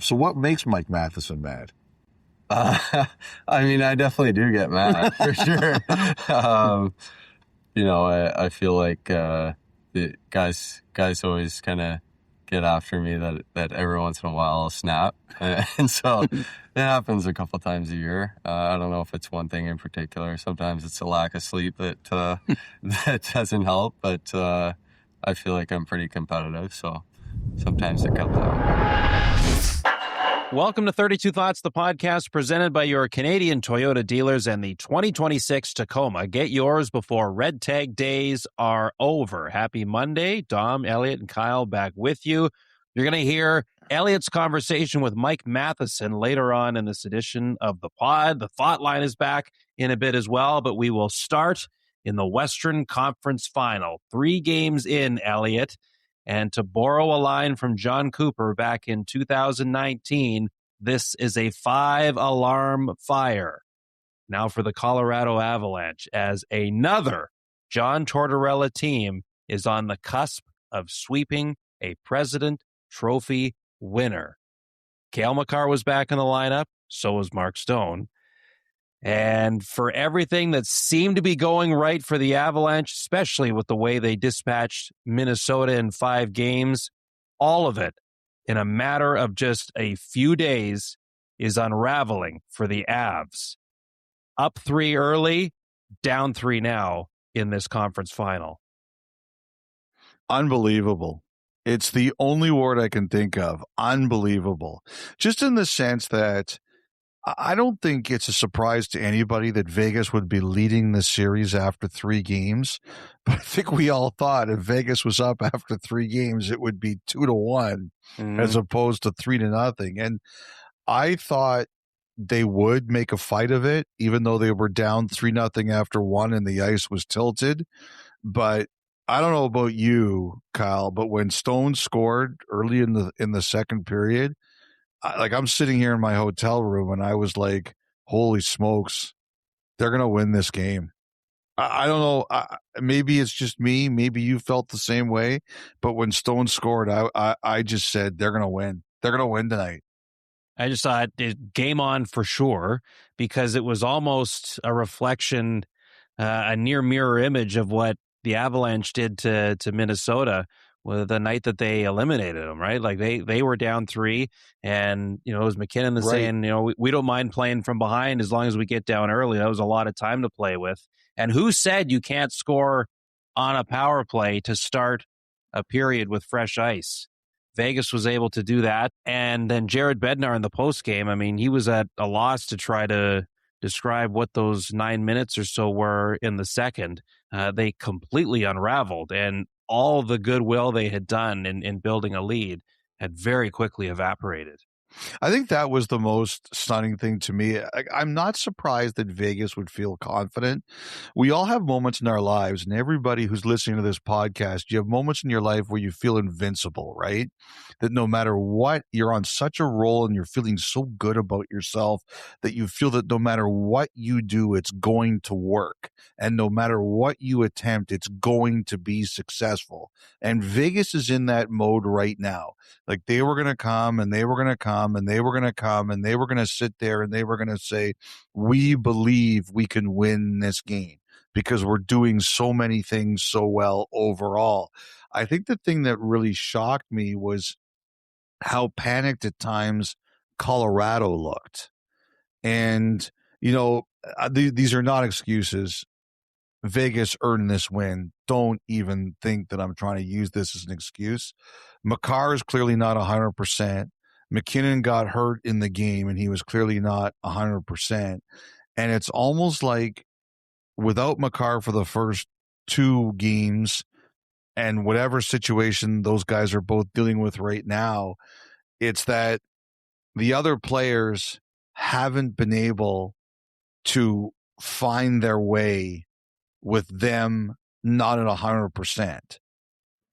So what makes Mike Matheson mad? I mean, I definitely do get mad for sure. I feel like the guys always kind of get after me that every once in a while I'll snap. And so it happens a couple times a year. I don't know if it's one thing in particular. Sometimes it's a lack of sleep that that doesn't help, but I feel like I'm pretty competitive, so sometimes it comes out. Welcome to 32 Thoughts, the podcast presented by your Canadian Toyota dealers and the 2026 Tacoma. Get yours before red tag days are over. Happy Monday. Dom, Elliotte, and Kyle back with you. You're going to hear Elliotte's conversation with Mike Matheson later on in this edition of the pod. The Thoughtline is back in a bit as well, but we will start in the Western Conference Final. 3 games in, Elliotte. And to borrow a line from John Cooper back in 2019, this is a 5-alarm fire. Now for the Colorado Avalanche, as another John Tortorella team is on the cusp of sweeping a President Trophy winner. Cale Makar was back in the lineup, so was Mark Stone. And for everything that seemed to be going right for the Avalanche, especially with the way they dispatched Minnesota in 5 games, all of it in a matter of just a few days is unraveling for the Avs. Up 3 early, down 3 now in this conference final. Unbelievable. It's the only word I can think of. Unbelievable. Just in the sense that I don't think it's a surprise to anybody that Vegas would be leading the series after 3 games. But I think we all thought if Vegas was up after 3 games, it would be 2-1 as opposed to 3-0. And I thought they would make a fight of it, even though they were down 3-0 after 1 and the ice was tilted. But I don't know about you, Kyle, but when Stone scored early in the second period, I'm sitting here in my hotel room and I was like, holy smokes, they're going to win this game. I don't know. Maybe it's just me. Maybe you felt the same way. But when Stone scored, I just said, they're going to win. They're going to win tonight. I just thought game on for sure, because it was almost a reflection, a near mirror image of what the Avalanche did to Minnesota with the night that they eliminated them, right? Like they were down 3, and it was McKinnon saying, we don't mind playing from behind as long as we get down early. That was a lot of time to play with. And who said you can't score on a power play to start a period with fresh ice? Vegas was able to do that. And then Jared Bednar in the postgame, I mean, he was at a loss to try to describe what those 9 minutes or so were in the second. They completely unraveled, and all the goodwill they had done in building a lead had very quickly evaporated. I think that was the most stunning thing to me. I'm not surprised that Vegas would feel confident. We all have moments in our lives, and everybody who's listening to this podcast, you have moments in your life where you feel invincible, right? That no matter what, you're on such a roll and you're feeling so good about yourself that you feel that no matter what you do, it's going to work. And no matter what you attempt, it's going to be successful. And Vegas is in that mode right now. Like they were going to come and they were going to come and they were going to come and they were going to sit there and they were going to say, we believe we can win this game because we're doing so many things so well overall. I think the thing that really shocked me was how panicked at times Colorado looked. And, these are not excuses. Vegas earned this win. Don't even think that I'm trying to use this as an excuse. Makar is clearly not 100%. McKinnon got hurt in the game, and he was clearly not 100%. And it's almost like without Makar for the first 2 games and whatever situation those guys are both dealing with right now, it's that the other players haven't been able to find their way with them not at 100%.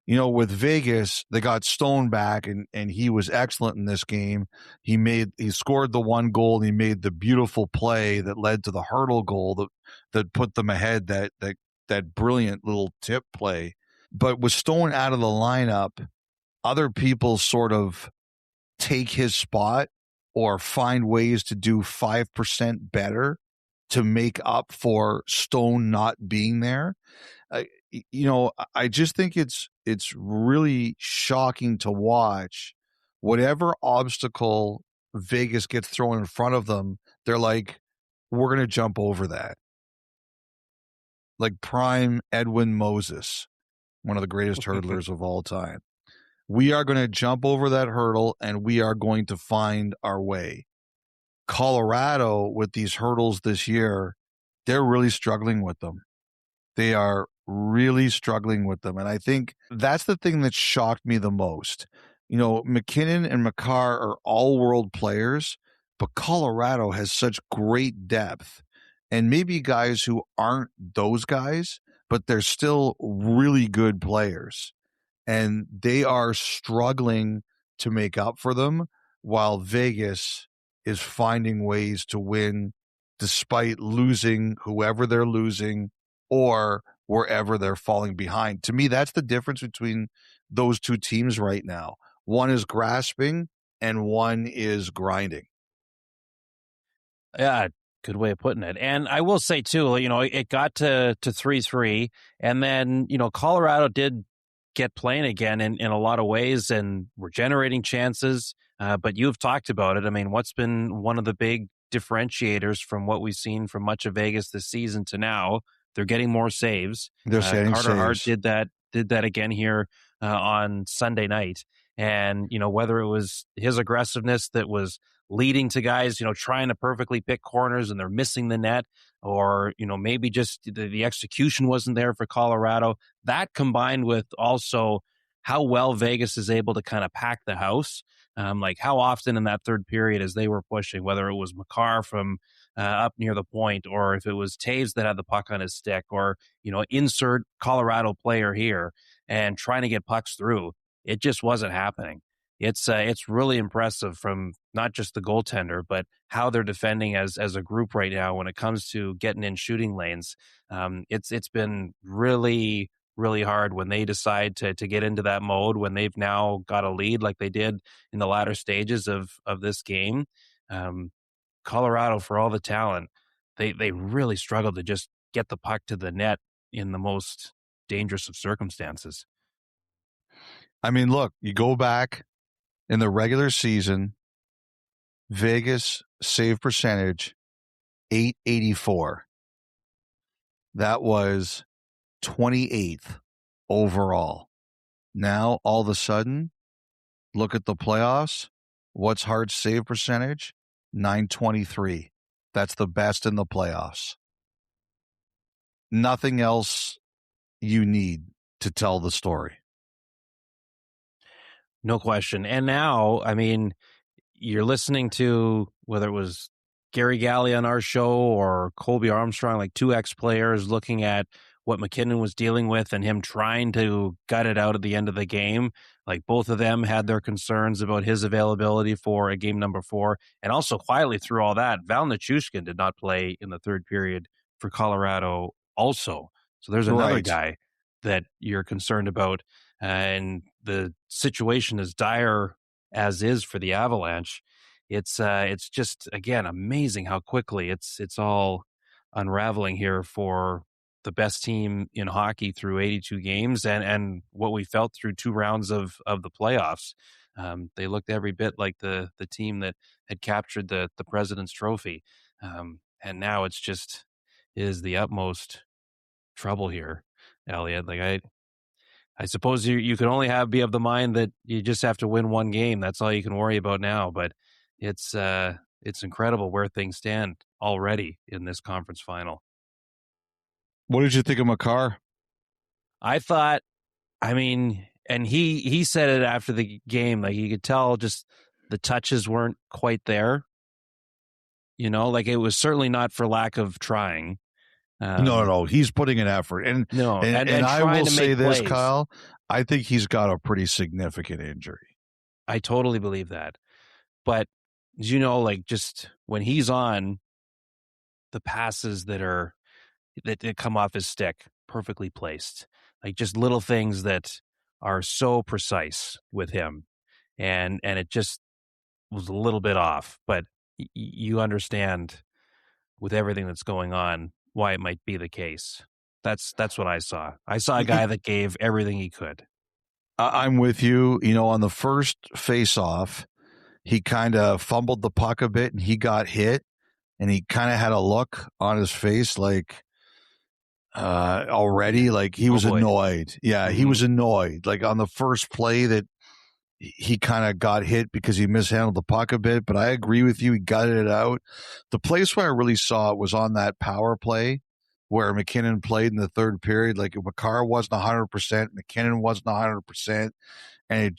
With Vegas, they got Stone back and he was excellent in this game. He scored the 1 goal and he made the beautiful play that led to the hurdle goal that put them ahead, that brilliant little tip play. But with Stone out of the lineup, other people sort of take his spot or find ways to do 5% better to make up for Stone not being there. I just think it's really shocking to watch. Whatever obstacle Vegas gets thrown in front of them, they're like, we're going to jump over that. Like prime Edwin Moses, one of the greatest hurdlers of all time. We are going to jump over that hurdle and we are going to find our way. Colorado, with these hurdles this year, they're really struggling with them. They are really struggling with them. And I think that's the thing that shocked me the most. McKinnon and Makar are all-world players, but Colorado has such great depth. And maybe guys who aren't those guys, but they're still really good players. And they are struggling to make up for them, while Vegas is finding ways to win despite losing whoever they're losing or wherever they're falling behind. To me, that's the difference between those two teams right now. One is grasping and one is grinding. Yeah, good way of putting it. And I will say, too, it got to 3-3, and then, Colorado did get playing again in a lot of ways, and we're generating chances. But you've talked about it. I mean, what's been one of the big differentiators from what we've seen from much of Vegas this season to now? They're getting more saves. They're getting Carter saves. Hart did that again here on Sunday night. And, whether it was his aggressiveness that was leading to guys, trying to perfectly pick corners and they're missing the net, or, maybe just the execution wasn't there for Colorado. That combined with also how well Vegas is able to kind of pack the house. Like how often in that third period as they were pushing, whether it was Makar from up near the point, or if it was Taves that had the puck on his stick, or, insert Colorado player here and trying to get pucks through. It just wasn't happening. It's really impressive from not just the goaltender, but how they're defending as a group right now when it comes to getting in shooting lanes. It's been really, really hard when they decide to get into that mode, when they've now got a lead like they did in the latter stages of this game. Colorado, for all the talent, they really struggled to just get the puck to the net in the most dangerous of circumstances. I mean, look, you go back in the regular season, Vegas save percentage, .884. That was 28th overall. Now, all of a sudden, look at the playoffs. What's Hart's save percentage? .923. That's the best in the playoffs. Nothing else you need to tell the story. No question. And now, I mean, you're listening to whether it was Gary Galley on our show or Colby Armstrong, like two ex-players looking at what McKinnon was dealing with and him trying to gut it out at the end of the game. Like both of them had their concerns about his availability for a game number 4. And also quietly through all that, Val Nichushkin did not play in the third period for Colorado also. So there's another guy that you're concerned about. And the situation is dire as is for the Avalanche. It's just, again, amazing how quickly it's all unraveling here for the best team in hockey through 82 games and what we felt through 2 rounds of the playoffs. They looked every bit like the team that had captured the President's Trophy. And now it's just is the utmost trouble here, Elliotte. Like I suppose you can only be of the mind that you just have to win one game. That's all you can worry about now. But it's incredible where things stand already in this conference final. What did you think of Makar? I thought, I mean, and he said it after the game, like you could tell just the touches weren't quite there. Like it was certainly not for lack of trying. No. He's putting an effort. And I will say this, plays. Kyle, I think he's got a pretty significant injury. I totally believe that. But, like just when he's on, the passes that come off his stick, perfectly placed. Like just little things that are so precise with him. And it just, was a little bit off, but you understand with everything that's going on why it might be the case. That's what I saw. I saw a guy that gave everything he could. I'm with you. On the first face-off, he kind of fumbled the puck a bit and he got hit, and he kind of had a look on his face like already, like he was annoyed. Yeah, he was annoyed. Like on the first play that he kind of got hit because he mishandled the puck a bit, but I agree with you. He gutted it out. The place where I really saw it was on that power play where McKinnon played in the third period. Like Makar wasn't 100%, McKinnon wasn't 100%, and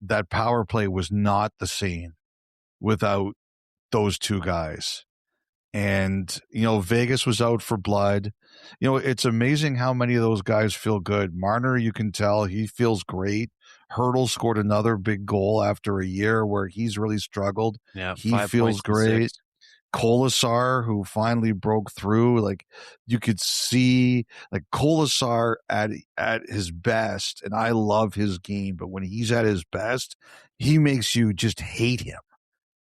that power play was not the same without those two guys. And, Vegas was out for blood. It's amazing how many of those guys feel good. Marner, you can tell he feels great. Hurdle scored another big goal after a year where he's really struggled. Yeah, he feels great. Kolasar, who finally broke through, like you could see, like Kolasar at his best, and I love his game, but when he's at his best, he makes you just hate him.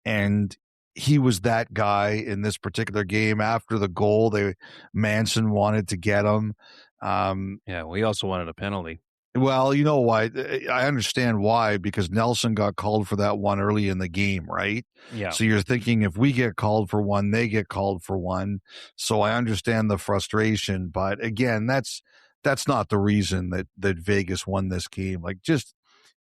And he was that guy in this particular game. After the goal, Manson wanted to get him. We also wanted a penalty. Well, you know why? I understand why, because Nelson got called for that one early in the game, right? Yeah. So you're thinking if we get called for one, they get called for one. So I understand the frustration, but again, that's not the reason that Vegas won this game. Like, just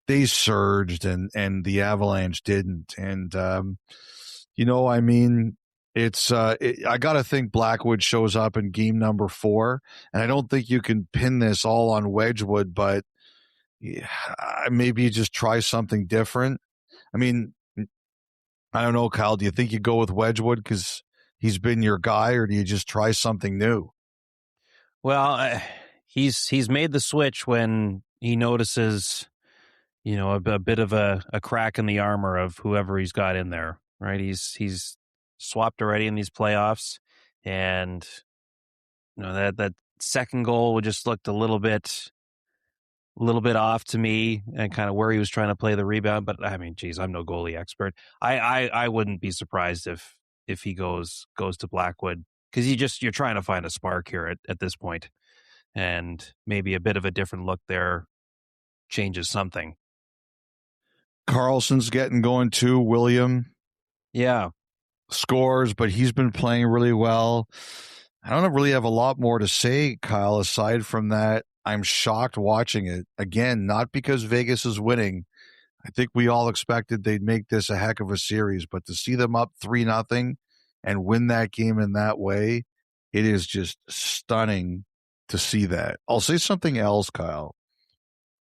they surged and the Avalanche didn't. And I mean, it's I got to think Blackwood shows up in game number 4, and I don't think you can pin this all on Wedgwood, but maybe you just try something different. I mean, I don't know, Kyle, do you think you go with Wedgwood because he's been your guy, or do you just try something new? Well, he's made the switch when he notices, a bit of a crack in the armor of whoever he's got in there, right? He's swapped already in these playoffs, and that second goal just looked a little bit off to me, and kind of where he was trying to play the rebound. But I mean, geez, I'm no goalie expert. I wouldn't be surprised if he goes to Blackwood, because you're trying to find a spark here at this point, and maybe a bit of a different look there changes something. Carlson's getting going too. William, yeah, scores, but he's been playing really well. I don't really have a lot more to say, Kyle, aside from that. I'm shocked watching it. Again, not because Vegas is winning. I think we all expected they'd make this a heck of a series, but to see them up 3-0 and win that game in that way, it is just stunning to see that. I'll say something else, Kyle.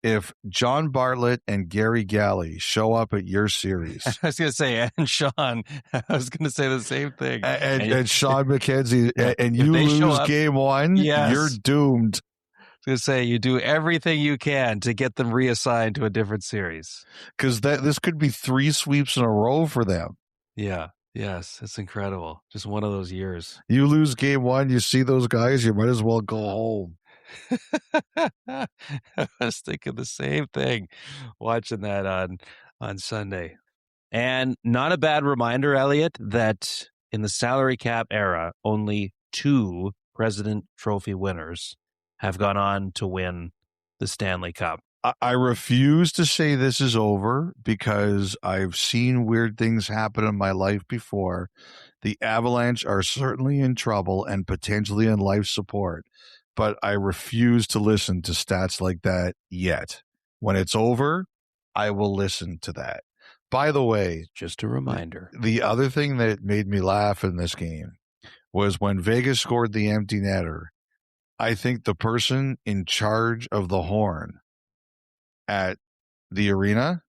If John Bartlett and Gary Galley show up at your series. I was going to say, and Sean, I was going to say the same thing. And Sean McKenzie, and you lose game 1, yes, you're doomed. I was going to say, you do everything you can to get them reassigned to a different series. Because this could be 3 sweeps in a row for them. Yeah. Yes, it's incredible. Just one of those years. You lose game 1, you see those guys, you might as well go home. I was thinking the same thing watching that on Sunday. And not a bad reminder, Elliotte, that in the salary cap era, only 2 President Trophy winners have gone on to win the Stanley Cup. I refuse to say this is over because I've seen weird things happen in my life before. The Avalanche are certainly in trouble and potentially in life support. But I refuse to listen to stats like that yet. When it's over, I will listen to that. By the way, just a reminder, the other thing that made me laugh in this game was when Vegas scored the empty netter. I think the person in charge of the horn at the arena,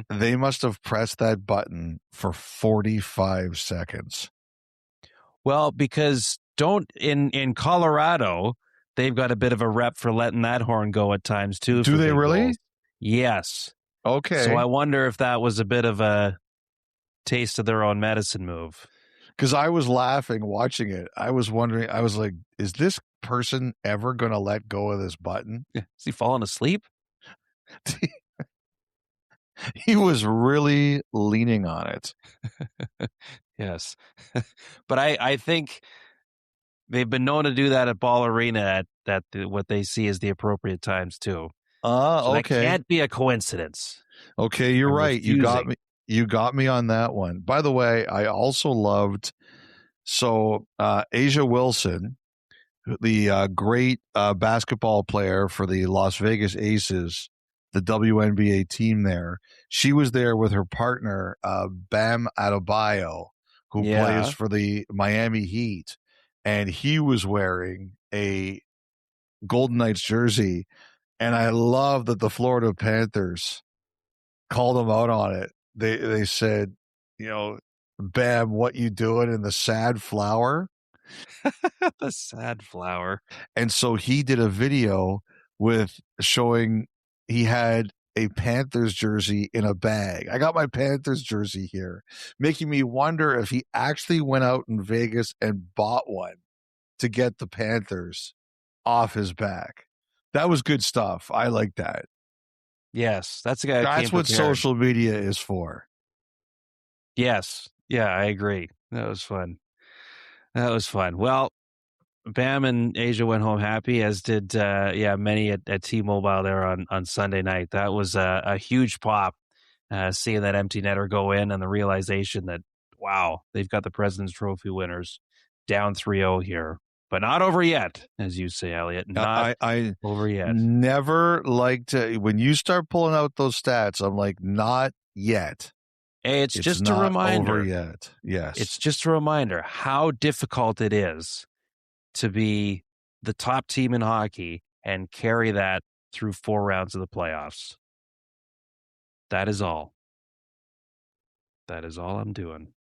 they must have pressed that button for 45 seconds. Well, because in Colorado, they've got a bit of a rep for letting that horn go at times too. Do they really? Goals. Yes. Okay. So I wonder if that was a bit of a taste of their own medicine move. Because I was laughing watching it. I was wondering, I was like, is this person ever going to let go of this button? Is he falling asleep? He was really leaning on it. Yes. But I think they've been known to do that at Ball Arena at what they see as the appropriate times too. So that Okay. can't be a coincidence. Okay, you're I'm right. You got refusing. me. You got me on that one. By the way, I also loved Asia Wilson, the great basketball player for the Las Vegas Aces, the WNBA team there. She was there with her partner, Bam Adebayo, who plays for the Miami Heat. And he was wearing a Golden Knights jersey. And I love that the Florida Panthers called him out on it. They said, Bam, what you doing in the sad flower? The sad flower. And so he did a video with showing he had a Panthers jersey in a bag. I got my Panthers jersey here, making me wonder if he actually went out in Vegas and bought one to get the Panthers off his back. That was good stuff. I like that. Yes, that's the guy. That's what social media is for. Yes. Yeah, I agree. That was fun. Well, Bam and Asia went home happy, as did many at T-Mobile there on Sunday night. That was a huge pop, seeing that empty netter go in and the realization that, wow, they've got the President's Trophy winners down 3-0 here. But not over yet, as you say, Elliotte. Not over yet. Never like to, when you start pulling out those stats, I'm like, not yet. Hey, it's just a reminder. Over yet. Yes. It's just a reminder how difficult it is to be the top team in hockey and carry that through 4 rounds of the playoffs. That is all. That is all I'm doing.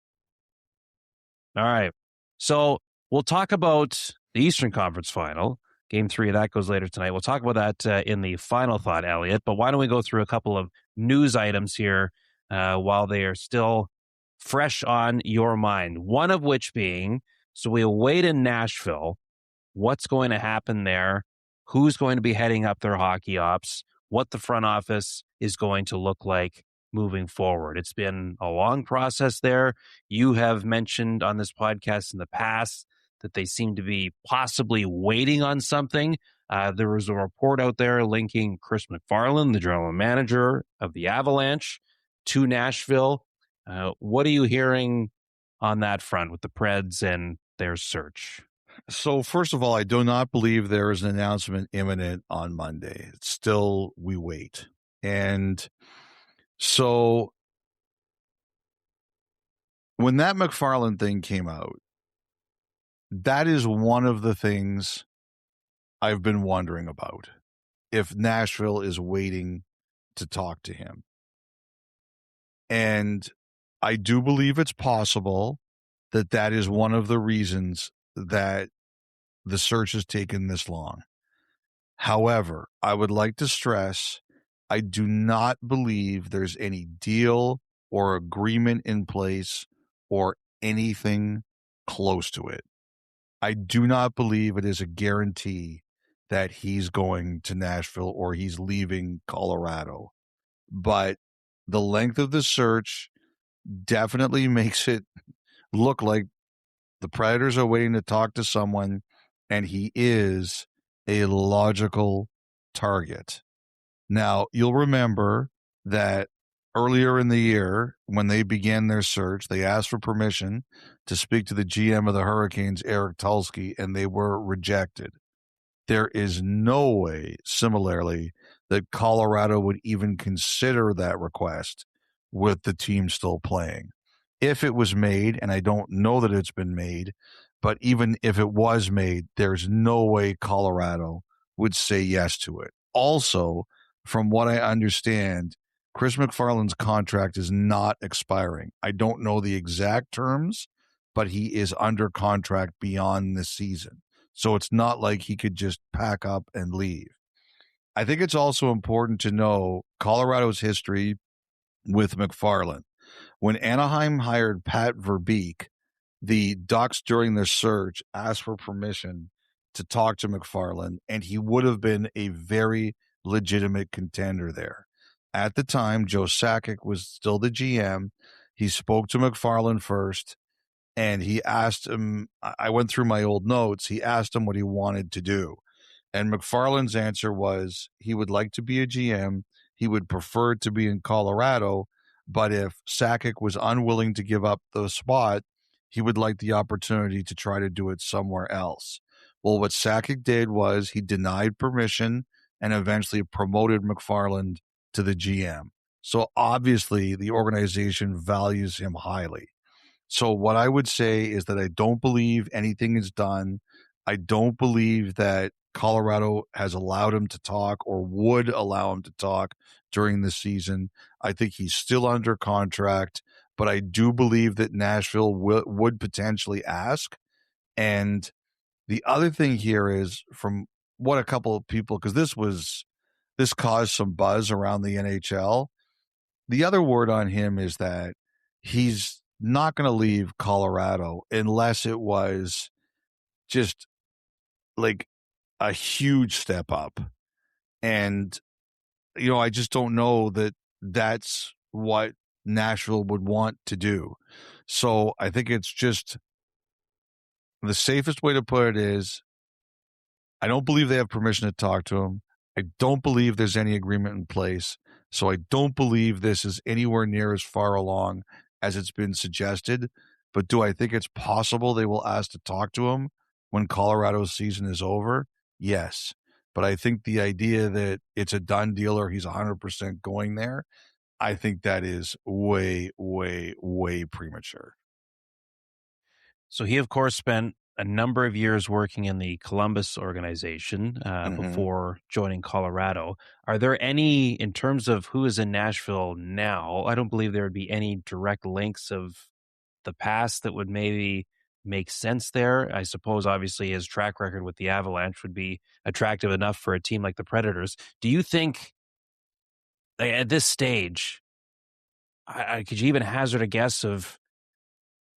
All right. So we'll talk about the Eastern Conference Final. Game 3 of that goes later tonight. We'll talk about that in the final thought, Elliotte. But why don't we go through a couple of news items here while they are still fresh on your mind. One of which being, so we await in Nashville, what's going to happen there, who's going to be heading up their hockey ops, what the front office is going to look like moving forward. It's been a long process there. You have mentioned on this podcast in the past that they seem to be possibly waiting on something. There was a report out there linking Chris McFarland, the general manager of the Avalanche, to Nashville. What are you hearing on that front with the Preds and their search? So first of all, I do not believe there is an announcement imminent on Monday. It's still, we wait. And so when that McFarland thing came out, that is one of the things I've been wondering about, if Nashville is waiting to talk to him. And I do believe it's possible that is one of the reasons that the search has taken this long. However, I would like to stress, I do not believe there's any deal or agreement in place or anything close to it. I do not believe it is a guarantee that he's going to Nashville or he's leaving Colorado. But the length of the search definitely makes it look like the Predators are waiting to talk to someone, and he is a logical target. Now, you'll remember that earlier in the year, when they began their search, they asked for permission to speak to the GM of the Hurricanes, Eric Tulsky, and they were rejected. There is no way, similarly, that Colorado would even consider that request with the team still playing. If it was made, and I don't know that it's been made, but even if it was made, there's no way Colorado would say yes to it. Also, from what I understand, Chris McFarland's contract is not expiring. I don't know the exact terms, but he is under contract beyond this season. So it's not like he could just pack up and leave. I think it's also important to know Colorado's history with McFarland. When Anaheim hired Pat Verbeek, the Ducks during their search asked for permission to talk to McFarland, and he would have been a very legitimate contender there. at the time, Joe Sakic was still the GM. He spoke to McFarland first, and he asked him, I went through my old notes, he asked him what he wanted to do. And McFarland's answer was he would like to be a GM. He would prefer to be in Colorado, but if Sakic was unwilling to give up the spot, he would like the opportunity to try to do it somewhere else. Well, what Sakic did was he denied permission and eventually promoted McFarland to the GM. So obviously the organization values him highly. So what I would say is that I don't believe anything is done. I don't believe that Colorado has allowed him to talk or would allow him to talk during the season. I think he's still under contract, but I do believe that Nashville would potentially ask. And the other thing here is from what a couple of people, because this caused some buzz around the NHL. The other word on him is that he's not going to leave Colorado unless it was just like a huge step up. And, I just don't know that that's what Nashville would want to do. So I think it's just the safest way to put it is I don't believe they have permission to talk to him. I don't believe there's any agreement in place. So I don't believe this is anywhere near as far along as it's been suggested. But do I think it's possible they will ask to talk to him when Colorado's season is over? Yes. But I think the idea that it's a done deal or he's 100% going there, I think that is way, way, way premature. So he, of course, spent a number of years working in the Columbus organization before joining Colorado. Are there any, in terms of who is in Nashville now, I don't believe there would be any direct links of the past that would maybe make sense there. I suppose, obviously, his track record with the Avalanche would be attractive enough for a team like the Predators. Do you think, at this stage, could you even hazard a guess of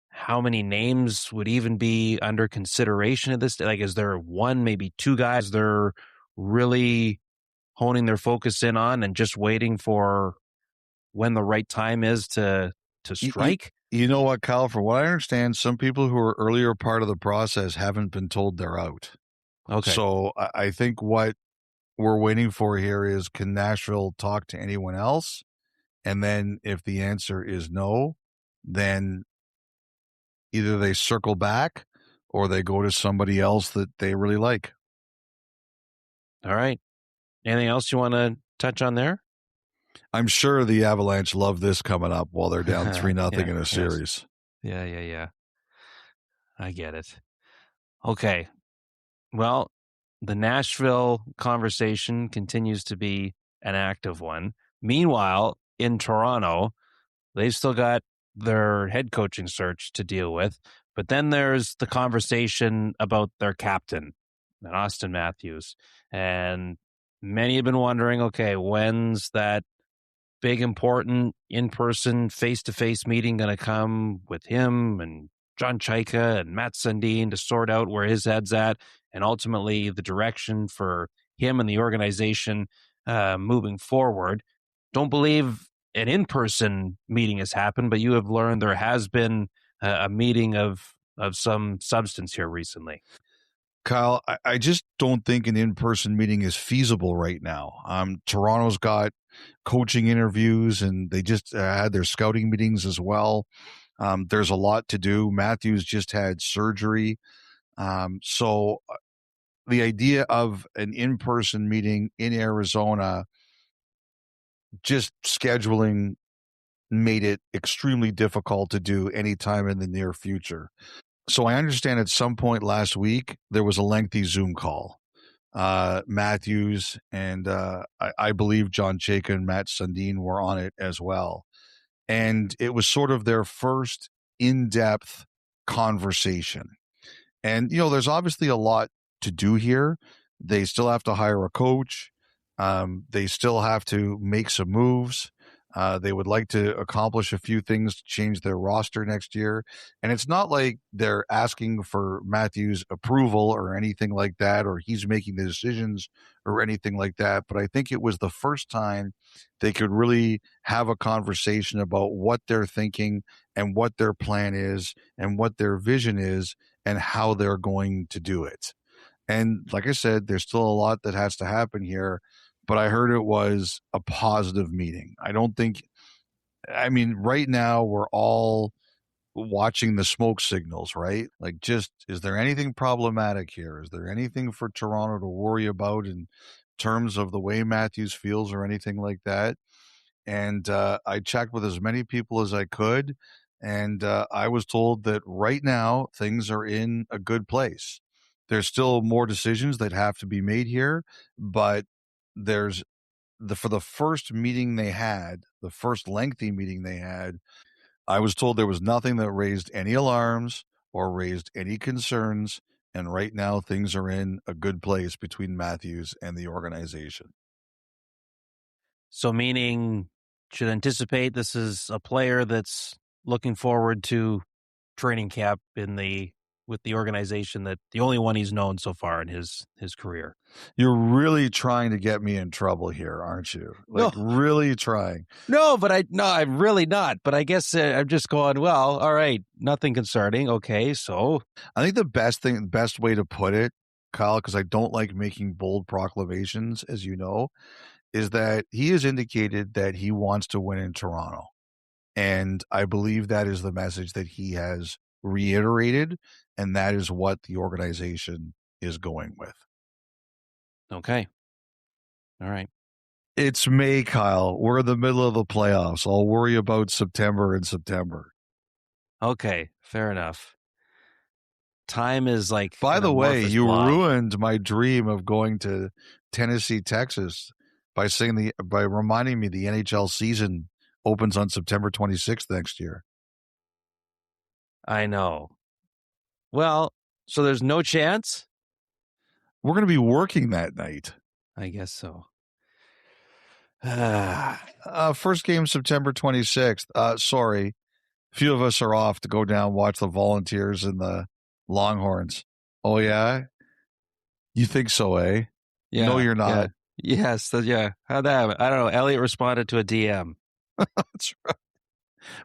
how many names would even be under consideration at this? Like, is there one, maybe two guys they're really honing their focus in on and just waiting for when the right time is to strike? You know what, Kyle? From what I understand, some people who are earlier part of the process haven't been told they're out. Okay. So I think what we're waiting for here is, can Nashville talk to anyone else? And then if the answer is no, then either they circle back or they go to somebody else that they really like. All right. Anything else you want to touch on there? I'm sure the Avalanche love this coming up while they're down 3-0 in a series. Yeah. I get it. Okay. Well, the Nashville conversation continues to be an active one. Meanwhile, in Toronto, they've still got their head coaching search to deal with. But then there's the conversation about their captain, Auston Matthews. And many have been wondering, okay, when's that big, important, in-person, face-to-face meeting going to come with him and John Chaika and Matt Sundin to sort out where his head's at and ultimately the direction for him and the organization moving forward. Don't believe an in-person meeting has happened, but you have learned there has been a meeting of some substance here recently. Kyle, I just don't think an in-person meeting is feasible right now. Toronto's got coaching interviews and they just had their scouting meetings as well. There's a lot to do. Matthews just had surgery. So the idea of an in-person meeting in Arizona, just scheduling made it extremely difficult to do anytime in the near future. So I understand at some point last week, there was a lengthy Zoom call. Matthews and I believe John Chaika and Matt Sundin were on it as well. And it was sort of their first in-depth conversation. And, there's obviously a lot to do here. They still have to hire a coach. They still have to make some moves. They would like to accomplish a few things to change their roster next year. And it's not like they're asking for Matthews' approval or anything like that, or he's making the decisions or anything like that. But I think it was the first time they could really have a conversation about what they're thinking and what their plan is and what their vision is and how they're going to do it. And like I said, there's still a lot that has to happen here, but I heard it was a positive meeting. Right now we're all watching the smoke signals, right? Like, just, is there anything problematic here? Is there anything for Toronto to worry about in terms of the way Matthews feels or anything like that? And I checked with as many people as I could, and I was told that right now things are in a good place. There's still more decisions that have to be made here, but there's for the first meeting they had, the first lengthy meeting they had, I was told there was nothing that raised any alarms or raised any concerns, and right now things are in a good place between Matthews and the organization. So meaning, should anticipate this is a player that's looking forward to training camp with the organization, that the only one he's known so far in his career. You're really trying to get me in trouble here, aren't you? No. Really trying. No, I'm really not. But I guess I'm just going, well, all right, nothing concerning. Okay, so I think the best way to put it, Kyle, because I don't like making bold proclamations, as you know, is that he has indicated that he wants to win in Toronto. And I believe that is the message that he has reiterated, and that is what the organization is going with. Okay. All right. It's May, Kyle. We're in the middle of the playoffs. I'll worry about September in September. Okay, fair enough. Time is like... By the way, you blob. ruined my dream of going to Tennessee, Texas by reminding me the NHL season opens on September 26th next year. I know. Well, so there's no chance? We're going to be working that night. I guess so. First game, September 26th. Sorry. A few of us are off to go down, watch the Volunteers and the Longhorns. Oh, yeah? You think so, eh? Yeah. No, you're not. Yeah. Yes. Yeah. How'd that happen? I don't know. Elliotte responded to a DM. That's right.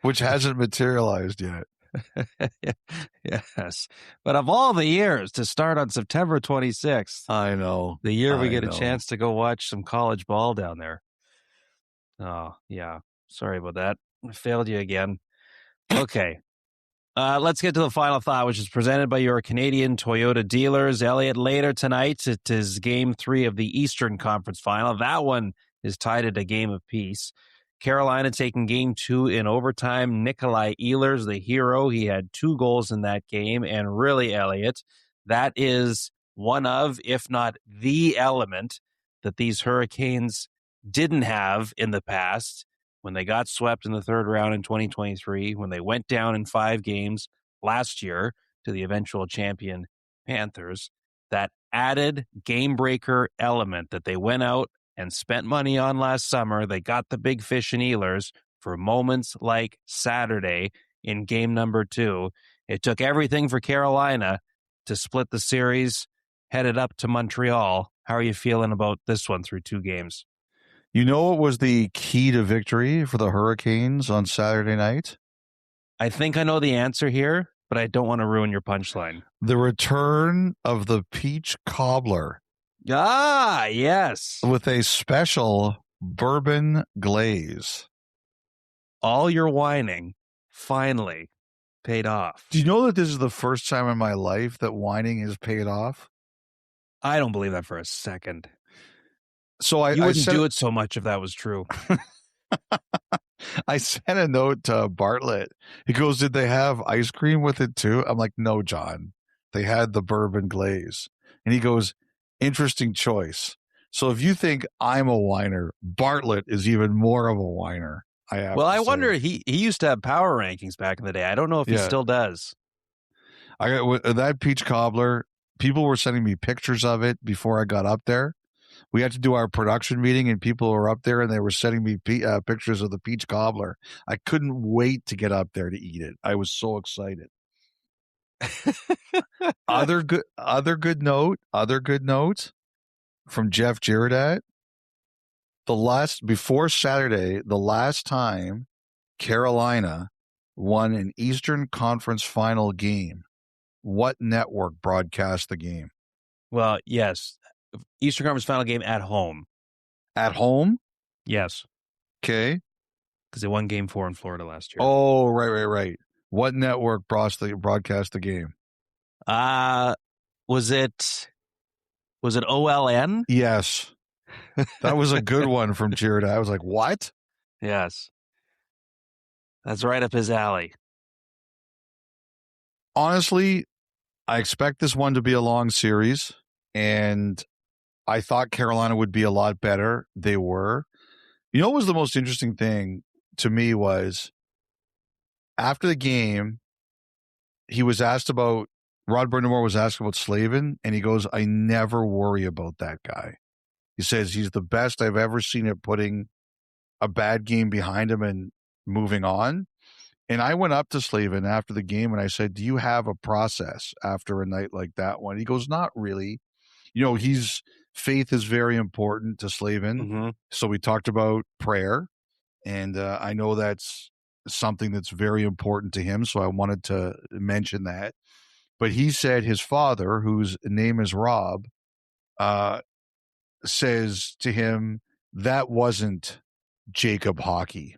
Which hasn't materialized yet. Yes. But of all the years to start on September 26th. I know. The year we get a chance to go watch some college ball down there. Oh, yeah. Sorry about that. I failed you again. Okay. Let's get to the final thought, which is presented by your Canadian Toyota dealers. Elliotte, later tonight, it is Game 3 of the Eastern Conference Final. That one is tied at a game apiece. Carolina taking Game 2 in overtime. Nikolai Ehlers, the hero, he had 2 goals in that game. And really, Elliotte, that is one of, if not the element that these Hurricanes didn't have in the past, when they got swept in the third round in 2023, when they went down in 5 games last year to the eventual champion Panthers. That added game breaker element that they went out and spent money on last summer. They got the big fish in Ehlers for moments like Saturday in game number 2. It took everything for Carolina to split the series, headed up to Montreal. How are you feeling about this one through 2 games? You know what was the key to victory for the Hurricanes on Saturday night? I think I know the answer here, but I don't want to ruin your punchline. The return of the peach cobbler. Ah, yes. With a special bourbon glaze. All your whining finally paid off. Do you know that this is the first time in my life that whining has paid off? I don't believe that for a second. So you wouldn't do it so much if that was true. I sent a note to Bartlett. He goes, "Did they have ice cream with it too?" I'm like, "No, John. They had the bourbon glaze." And he goes, "Interesting choice." So if you think I'm a whiner, Bartlett is even more of a whiner. I wonder, he used to have power rankings back in the day. I don't know if he still does. I got that peach cobbler. People were sending me pictures of it before I got up there. we had to do our production meeting, and people were up there, and they were sending me pictures of the peach cobbler. I couldn't wait to get up there to eat it. I was so excited. Other good note from Jeff Girardat. Before Saturday, the last time Carolina won an Eastern Conference final game, what network broadcast the game? Well, yes. Eastern Conference final game at home. At home? Yes. Okay. Because they won game 4 in Florida last year. Oh, right. What network broadcast the game? Was it OLN? Yes. That was a good one from Jared. I was like, what? Yes. That's right up his alley. Honestly, I expect this one to be a long series, and I thought Carolina would be a lot better. They were. You know what was the most interesting thing to me was after the game, Rod Brindamore was asked about Slavin, and he goes, I never worry about that guy. He says he's the best I've ever seen at putting a bad game behind him and moving on. And I went up to Slavin after the game and I said, do you have a process after a night like that one? He goes, not really. You know, faith is very important to Slavin. Mm-hmm. So we talked about prayer, and I know that's something that's very important to him. So I wanted to mention that. But he said his father, whose name is Rob, says to him, that wasn't Jacob hockey.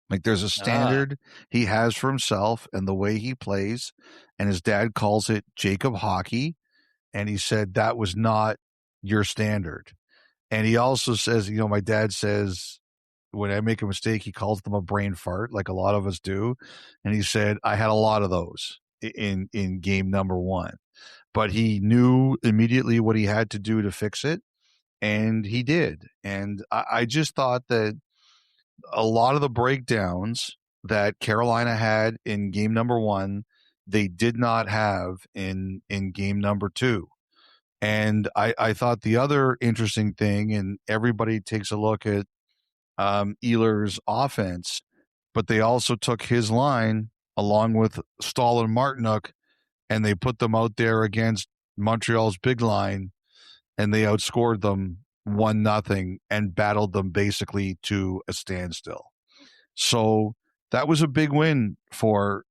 Like there's a standard he has for himself and the way he plays, and his dad calls it Jacob hockey, and he said that was not your standard. And he also says, you know, my dad says when I make a mistake, he calls them a brain fart, like a lot of us do. And he said, I had a lot of those in game number 1. But he knew immediately what he had to do to fix it, and he did. And I just thought that a lot of the breakdowns that Carolina had in game number 1, they did not have in game number 2. And I thought the other interesting thing, and everybody takes a look at Ehlers' offense, but they also took his line along with Stahl and Martinook, and they put them out there against Montreal's big line, and they outscored them 1-0 and battled them basically to a standstill. So that was a big win for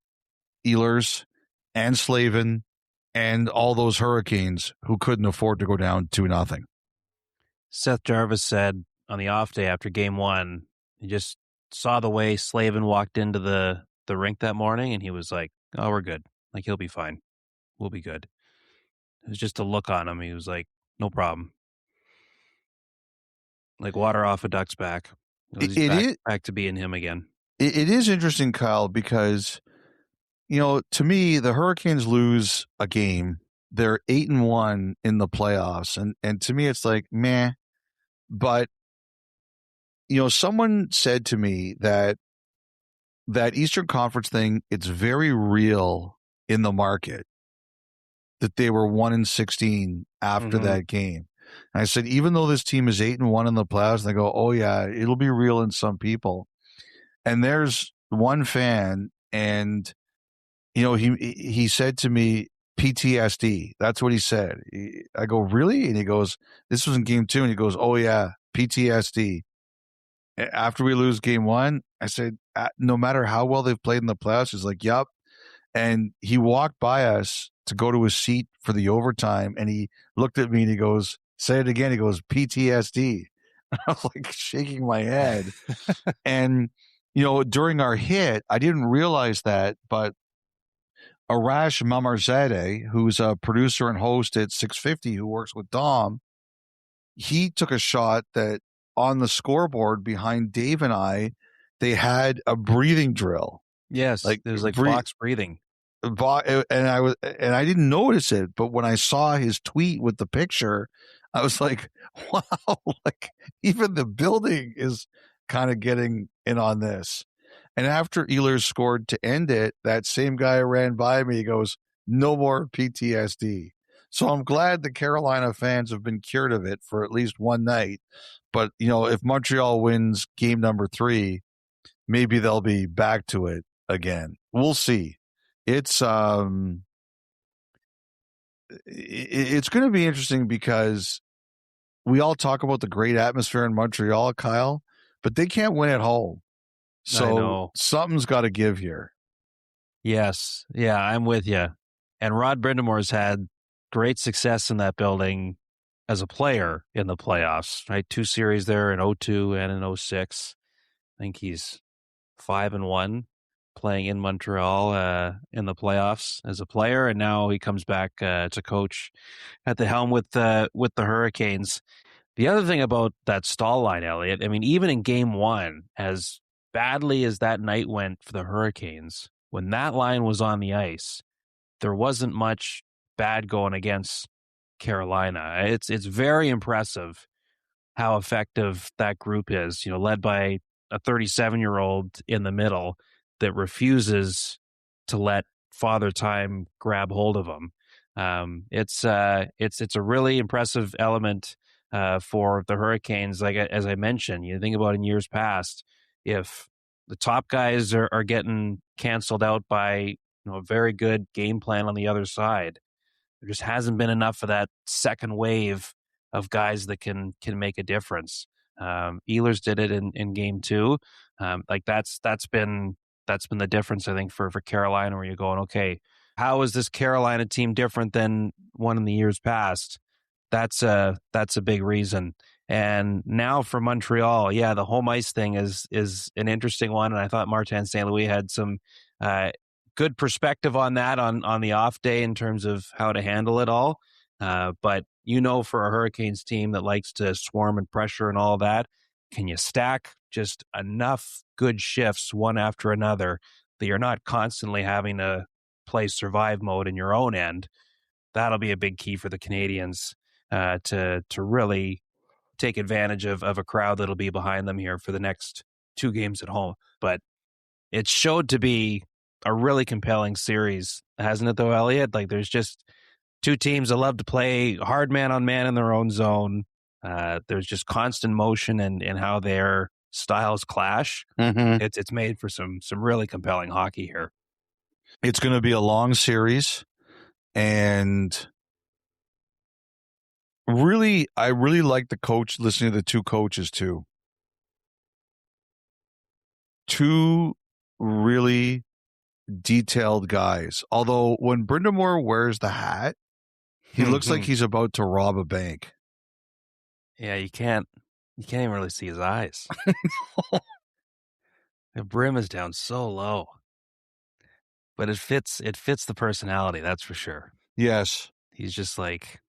Ehlers and Slavin and all those Hurricanes who couldn't afford to go down 2-0. Seth Jarvis said on the off day after game 1, he just saw the way Slavin walked into the rink that morning, and he was like, oh, we're good. Like, he'll be fine. We'll be good. It was just a look on him. He was like, no problem. Like water off a duck's back. Back to being him again. It is interesting, Kyle, because, you know, to me, the Hurricanes lose a game. They're 8-1 in the playoffs. And to me, it's like, meh. But, you know, someone said to me that Eastern Conference thing, it's very real in the market that they were 1-16 after that game. And I said, even though this team is 8-1 in the playoffs, they go, oh yeah, it'll be real in some people. And there's one fan, and you know, he said to me, PTSD. That's what he said. I go, really? And he goes, this was in game 2, and he goes, oh yeah, PTSD. After we lose game 1, I said, no matter how well they've played in the playoffs, he's like, yep. And he walked by us to go to his seat for the overtime, and he looked at me and he goes, say it again. He goes, PTSD. I was like shaking my head. And, you know, during our hit, I didn't realize that, but Arash Mamarzadeh, who's a producer and host at 650 who works with Dom, he took a shot that on the scoreboard behind Dave and I, they had a breathing drill. Yes, like there's like box breathing. And I didn't notice it, but when I saw his tweet with the picture, I was like, wow, like even the building is kind of getting in on this. And after Ehlers scored to end it, that same guy ran by me. He goes, no more PTSD. So I'm glad the Carolina fans have been cured of it for at least one night. But, if Montreal wins game number 3, maybe they'll be back to it again. We'll see. It's going to be interesting because we all talk about the great atmosphere in Montreal, Kyle, but they can't win at home. So something's got to give here. Yes. Yeah, I'm with you. And Rod Brindamore's had great success in that building as a player in the playoffs, right? 2 series there in 2002 and in 2006. I think he's 5-1 playing in Montreal in the playoffs as a player, and now he comes back to coach at the helm with the Hurricanes. The other thing about that Stahl line, Elliotte, I mean, even in game 1, as badly as that night went for the Hurricanes, when that line was on the ice, there wasn't much bad going against Carolina. It's very impressive how effective that group is, led by a 37-year-old in the middle that refuses to let Father Time grab hold of him. It's a really impressive element for the Hurricanes. Like, as I mentioned, you think about in years past, if the top guys are getting canceled out by a very good game plan on the other side, there just hasn't been enough of that second wave of guys that can make a difference. Ehlers did it in game 2. That's been the difference, I think, for Carolina, where you're going, okay, how is this Carolina team different than one in the years past? That's a big reason. And now for Montreal, yeah, the home ice thing is an interesting one, and I thought Martin St. Louis had some good perspective on that on the off day in terms of how to handle it all. But for a Hurricanes team that likes to swarm and pressure and all that, can you stack just enough good shifts one after another that you're not constantly having to play survive mode in your own end? That'll be a big key for the Canadians to really take advantage of a crowd that'll be behind them here for the next 2 games at home. But it showed to be a really compelling series, hasn't it, though, Elliotte? Like, there's just 2 teams that love to play hard man on man in their own zone. There's just constant motion and how their styles clash. Mm-hmm. It's made for some really compelling hockey here. It's going to be a long series, and I really like the coach, listening to the 2 coaches too. 2 really detailed guys. Although when Brindamore wears the hat, he looks like he's about to rob a bank. Yeah, you can't even really see his eyes. The brim is down so low. But it fits the personality, that's for sure. Yes. He's just like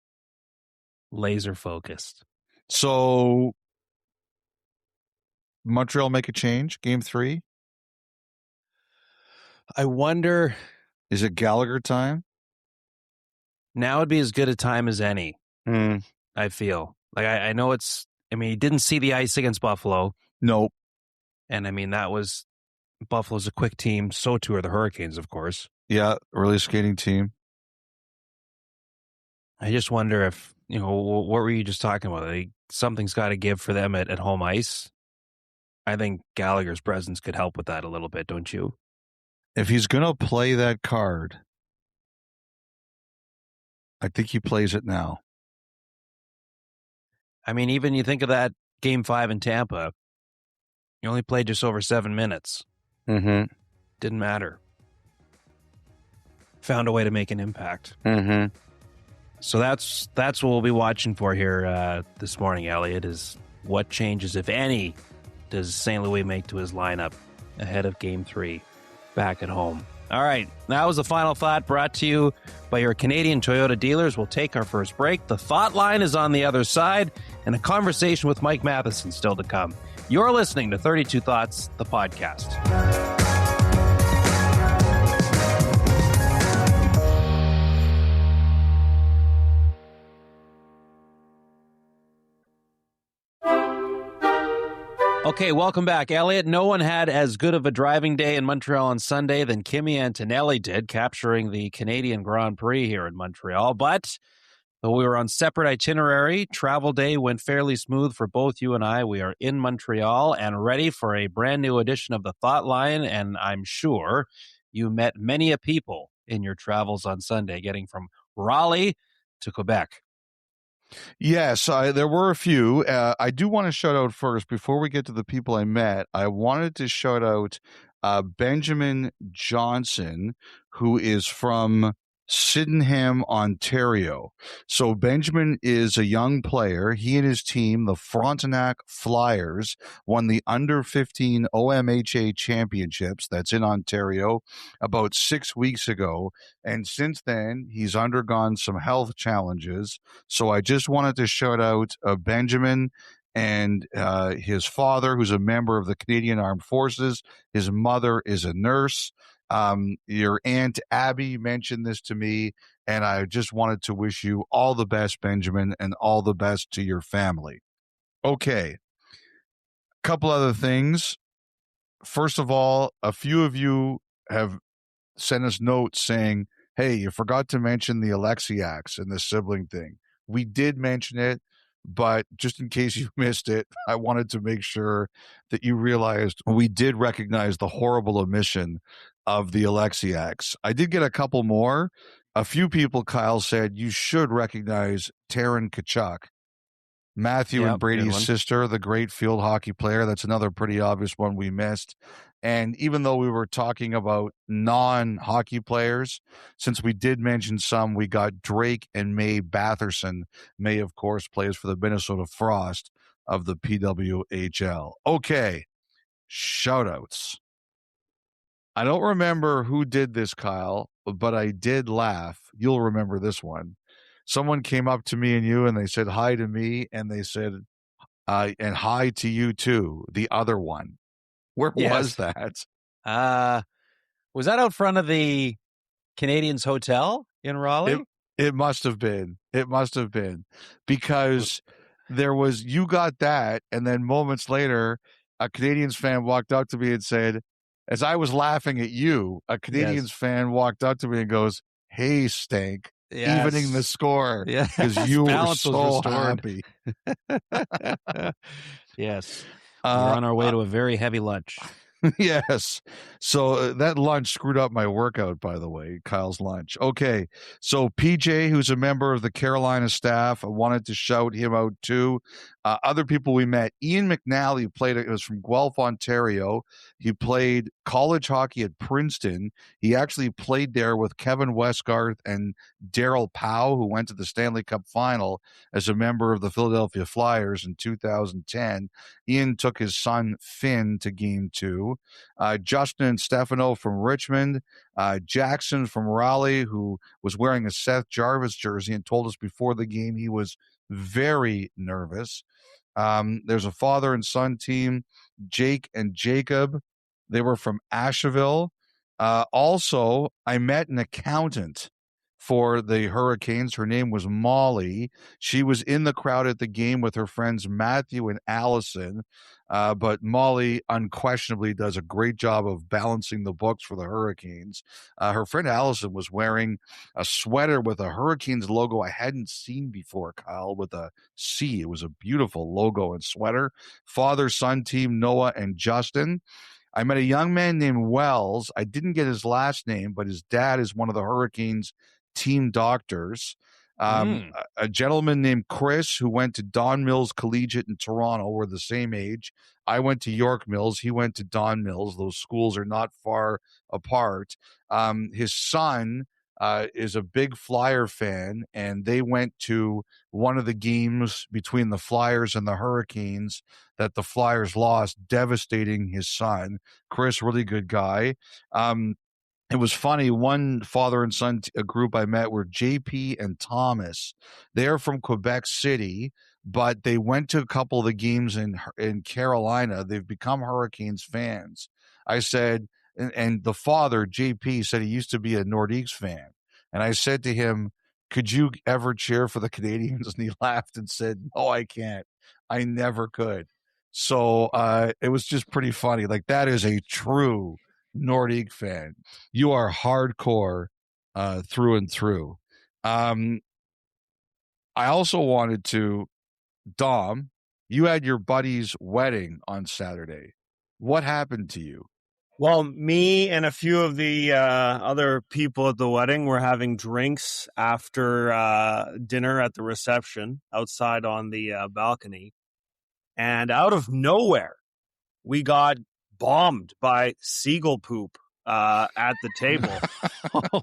laser focused. So Montreal make a change, game 3? I wonder, is it Gallagher time? Now would be as good a time as any. I feel. Like, I know he didn't see the ice against Buffalo. Nope. And Buffalo's a quick team. So too are the Hurricanes, of course. Yeah, really skating team. I just wonder if, what were you just talking about? Like, something's got to give for them at home ice. I think Gallagher's presence could help with that a little bit, don't you? If he's going to play that card, I think he plays it now. I mean, even you think of that game 5 in Tampa, you only played just over 7 minutes. Mm-hmm. Didn't matter. Found a way to make an impact. Mm-hmm. So that's what we'll be watching for here this morning, Elliotte, is what changes, if any, does St. Louis make to his lineup ahead of Game 3 back at home. All right, that was the final thought, brought to you by your Canadian Toyota dealers. We'll take our first break. The Thoughtline is on the other side, and a conversation with Mike Matheson still to come. You're listening to 32 Thoughts, the podcast. Okay, welcome back, Elliotte. No one had as good of a driving day in Montreal on Sunday than Kimi Antonelli did, capturing the Canadian Grand Prix here in Montreal. But Though we were on separate itinerary, travel day went fairly smooth for both you and I. We are in Montreal and ready for a brand new edition of the Thoughtline, and I'm sure you met many a people in your travels on Sunday, getting from Raleigh to Quebec. Yes, there were a few. I do want to shout out first, before we get to the people I met, I wanted to shout out Benjamin Johnson, who is from Sydenham, Ontario. So Benjamin is a young player. He and his team, the Frontenac Flyers, won the under-15 OMHA championships, that's in Ontario, about 6 weeks ago. And since then, he's undergone some health challenges. So I just wanted to shout out Benjamin and his father, who's a member of the Canadian Armed Forces. His mother is a nurse. Your Aunt Abby mentioned this to me, and I just wanted to wish you all the best, Benjamin, and all the best to your family. Okay. A couple other things. First of all, a few of you have sent us notes saying, hey, you forgot to mention the Alexiaks and the sibling thing. We did mention it, but just in case you missed it, I wanted to make sure that you realized we did recognize the horrible omission of the Alexiaks. I did get a couple more. A few people, Kyle, said you should recognize Taryn Tkachuk, Matthew and Brady's sister, the great field hockey player. That's another pretty obvious one we missed. And even though we were talking about non-hockey players, since we did mention some, we got Drake and May Batherson. May, of course, plays for the Minnesota Frost of the PWHL. Okay, shout-outs. I don't remember who did this, Kyle, but I did laugh. You'll remember this one. Someone came up to me and you, and they said hi to me, and they said, and hi to you too, the other one. Where was that? Was that out front of the Canadians Hotel in Raleigh? It must have been. It must have been. Because there was, you got that, and then moments later, a Canadians fan walked up to me and said, as I was laughing at you, a Canadians fan walked up to me and goes, hey, Stank. Yes. Evening the score because you were so happy. Yes. We're on our way to a very heavy lunch. Yes. So that lunch screwed up my workout, by the way, Kyle's lunch. Okay. So PJ, who's a member of the Carolina staff, I wanted to shout him out too. Other people we met, Ian McNally was from Guelph, Ontario. He played college hockey at Princeton. He actually played there with Kevin Westgarth and Darryl Powell, who went to the Stanley Cup final as a member of the Philadelphia Flyers in 2010. Ian took his son Finn to game 2. Justin and Stefano from Richmond. Jackson from Raleigh, who was wearing a Seth Jarvis jersey and told us before the game he was very nervous. There's a father and son team, Jake and Jacob. They were from Asheville. Also, I met an accountant for the Hurricanes. Her name was Molly. She was in the crowd at the game with her friends Matthew and Allison. But Molly unquestionably does a great job of balancing the books for the Hurricanes. Her friend Allison was wearing a sweater with a Hurricanes logo I hadn't seen before, Kyle, with a C. It was a beautiful logo and sweater. Father-son team, Noah and Justin. I met a young man named Wells. I didn't get his last name, but his dad is one of the Hurricanes team doctors. A gentleman named Chris who went to Don Mills Collegiate in Toronto. We're the same age. I went to York Mills. He went to Don Mills. Those schools are not far apart. His son is a big Flyer fan, and they went to one of the games between the Flyers and the Hurricanes that the Flyers lost, devastating his son. Chris, really good guy. It was funny. One father and son group I met were JP and Thomas. They're from Quebec City, but they went to a couple of the games in Carolina. They've become Hurricanes fans. I said, and the father, JP, said he used to be a Nordiques fan. And I said to him, could you ever cheer for the Canadians? And he laughed and said, no, I can't. I never could. So it was just pretty funny. Like, that is a true Nordique fan. You are hardcore through and through. I also wanted to, Dom, you had your buddy's wedding on Saturday. What happened to you? Well, me and a few of the other people at the wedding were having drinks after dinner at the reception outside on the balcony. And out of nowhere, we got bombed by seagull poop at the table.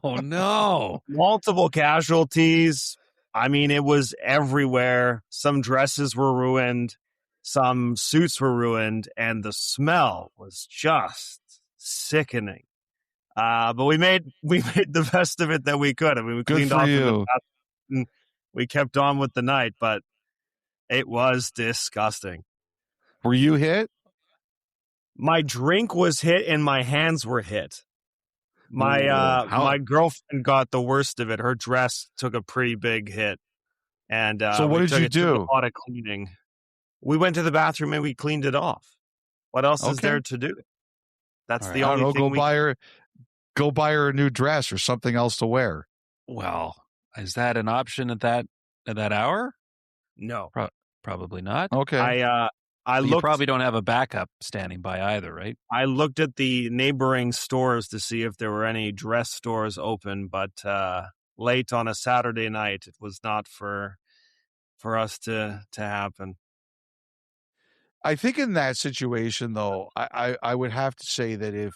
Oh, no. Multiple casualties. I mean, it was everywhere. Some dresses were ruined. Some suits were ruined. And the smell was just sickening. But we made the best of it that we could. I mean, we cleaned off the bath and we kept on with the night, but it was disgusting. Were you hit? My drink was hit and my hands were hit. My girlfriend got the worst of it. Her dress took a pretty big hit. And so what did you do? A lot of cleaning. We went to the bathroom and we cleaned it off. What else is there to do? That's the only thing. Go buy her a new dress or something else to wear. Well, is that an option at that hour? No, probably not. Okay. You probably don't have a backup standing by either, right? I looked at the neighboring stores to see if there were any dress stores open, but late on a Saturday night, it was not for us to happen. I think in that situation, though, I would have to say that if,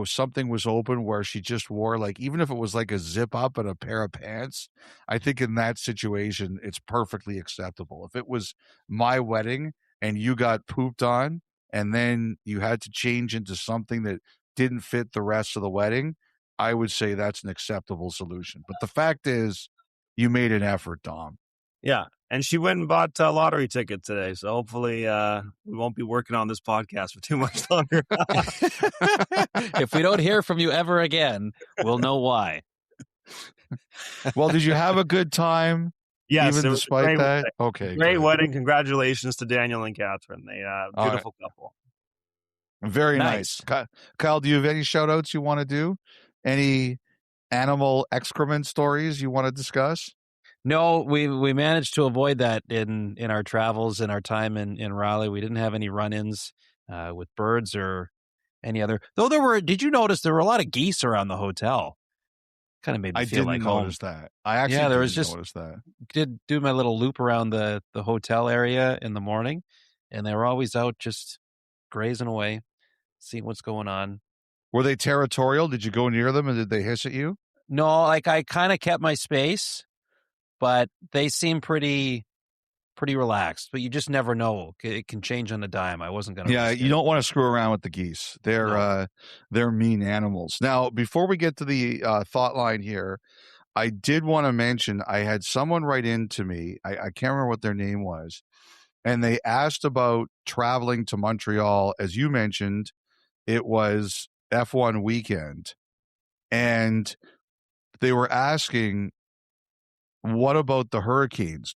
something was open where she just wore, like, even if it was like a zip up and a pair of pants, I think in that situation, it's perfectly acceptable. If it was my wedding and you got pooped on and then you had to change into something that didn't fit the rest of the wedding, I would say that's an acceptable solution. But the fact is, you made an effort, Dom. Yeah. And she went and bought a lottery ticket today. So hopefully we won't be working on this podcast for too much longer. If we don't hear from you ever again, we'll know why. Well, did you have a good time? Yes. Even despite that? Okay. Great wedding. Congratulations to Daniel and Catherine. They beautiful couple. Very nice. Kyle, do you have any shout outs you want to do? Any animal excrement stories you want to discuss? No, we managed to avoid that in our travels, in our time in Raleigh. We didn't have any run-ins with birds or any other. Though did you notice there were a lot of geese around the hotel? Kind of made me feel like home. I didn't notice that. I actually didn't notice that. Did do my little loop around the hotel area in the morning, and they were always out just grazing away, seeing what's going on. Were they territorial? Did you go near them and did they hiss at you? No, like I kind of kept my space. But they seem pretty relaxed. But you just never know; it can change on a dime. I wasn't going to. Yeah, you don't want to screw around with the geese. They're mean animals. Now, before we get to the thought line here, I did want to mention I had someone write in to me. I can't remember what their name was, and they asked about traveling to Montreal. As you mentioned, it was F1 weekend, and they were asking, what about the Hurricanes?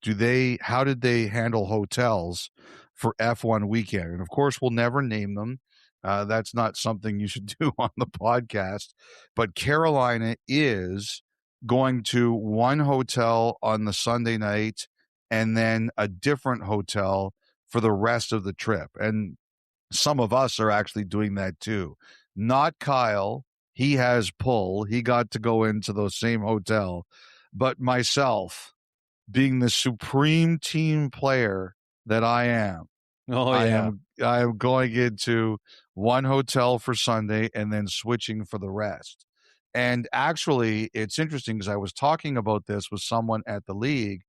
How did they handle hotels for F1 weekend? And of course, we'll never name them. That's not something you should do on the podcast. But Carolina is going to one hotel on the Sunday night and then a different hotel for the rest of the trip. And some of us are actually doing that too. Not Kyle. He has pull. He got to go into the same hotel. But myself, being the supreme team player that I am, I am going into one hotel for Sunday and then switching for the rest. And actually, it's interesting because I was talking about this with someone at the league,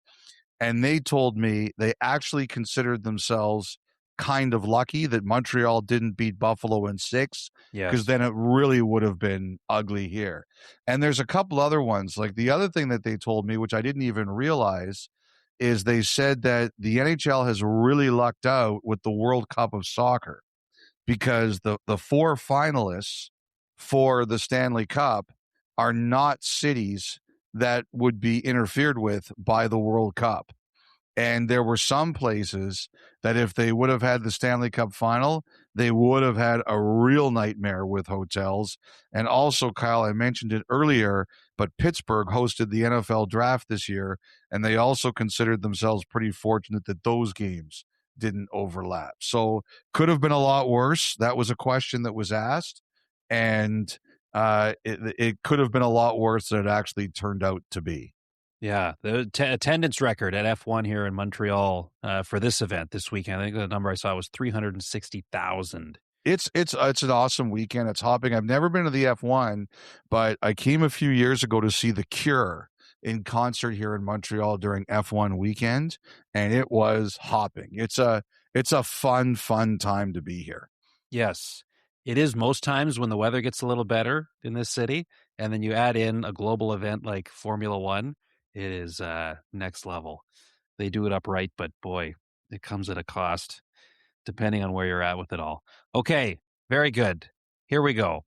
and they told me they actually considered themselves kind of lucky that Montreal didn't beat Buffalo in 6, because then it really would have been ugly here. And there's a couple other ones. Like the other thing that they told me, which I didn't even realize, is they said that the NHL has really lucked out with the World Cup of Soccer, because the 4 finalists for the Stanley Cup are not cities that would be interfered with by the World Cup. And there were some places that if they would have had the Stanley Cup final, they would have had a real nightmare with hotels. And also, Kyle, I mentioned it earlier, but Pittsburgh hosted the NFL draft this year, and they also considered themselves pretty fortunate that those games didn't overlap. So could have been a lot worse. That was a question that was asked. And it could have been a lot worse than it actually turned out to be. Yeah, the attendance record at F1 here in Montreal for this event this weekend, I think the number I saw was 360,000. It's an awesome weekend. It's hopping. I've never been to the F1, but I came a few years ago to see The Cure in concert here in Montreal during F1 weekend, and it was hopping. It's a fun time to be here. Yes, it is most times when the weather gets a little better in this city, and then you add in a global event like Formula One. It is next level. They do it upright, but boy, it comes at a cost, depending on where you're at with it all. Okay, very good. Here we go.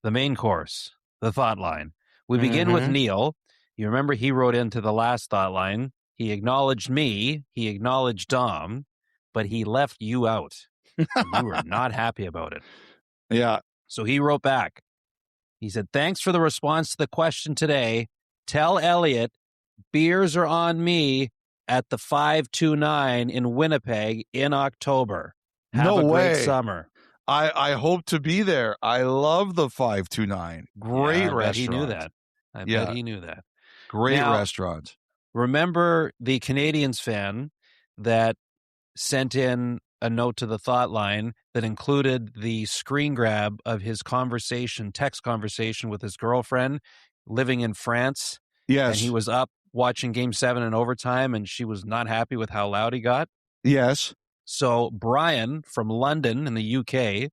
The main course, the thought line. We begin with Neil. You remember he wrote into the last thought line. He acknowledged me. He acknowledged Dom, but he left you out. You were not happy about it. Yeah. So he wrote back. He said, thanks for the response to the question today. Tell Elliotte beers are on me at the 529 in Winnipeg in October. Have a great summer. I hope to be there. I love the 529. Great restaurant. Bet he knew that. I bet he knew that. Great restaurant. Remember the Canadiens fan that sent in a note to the thought line that included the screen grab of his text conversation with his girlfriend living in France. Yes. And he was up watching Game 7 in overtime, and she was not happy with how loud he got. Yes. So Brian from London in the UK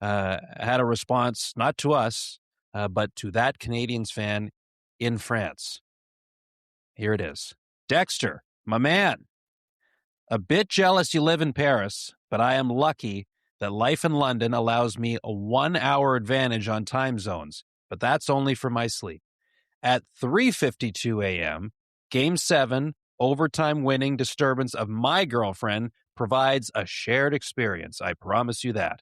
had a response, not to us, but to that Canadiens fan in France. Here it is. Dexter, my man. A bit jealous you live in Paris, but I am lucky that life in London allows me a 1 hour advantage on time zones, but that's only for my sleep. At 3:52 a.m., Game 7, overtime winning disturbance of my girlfriend provides a shared experience. I promise you that.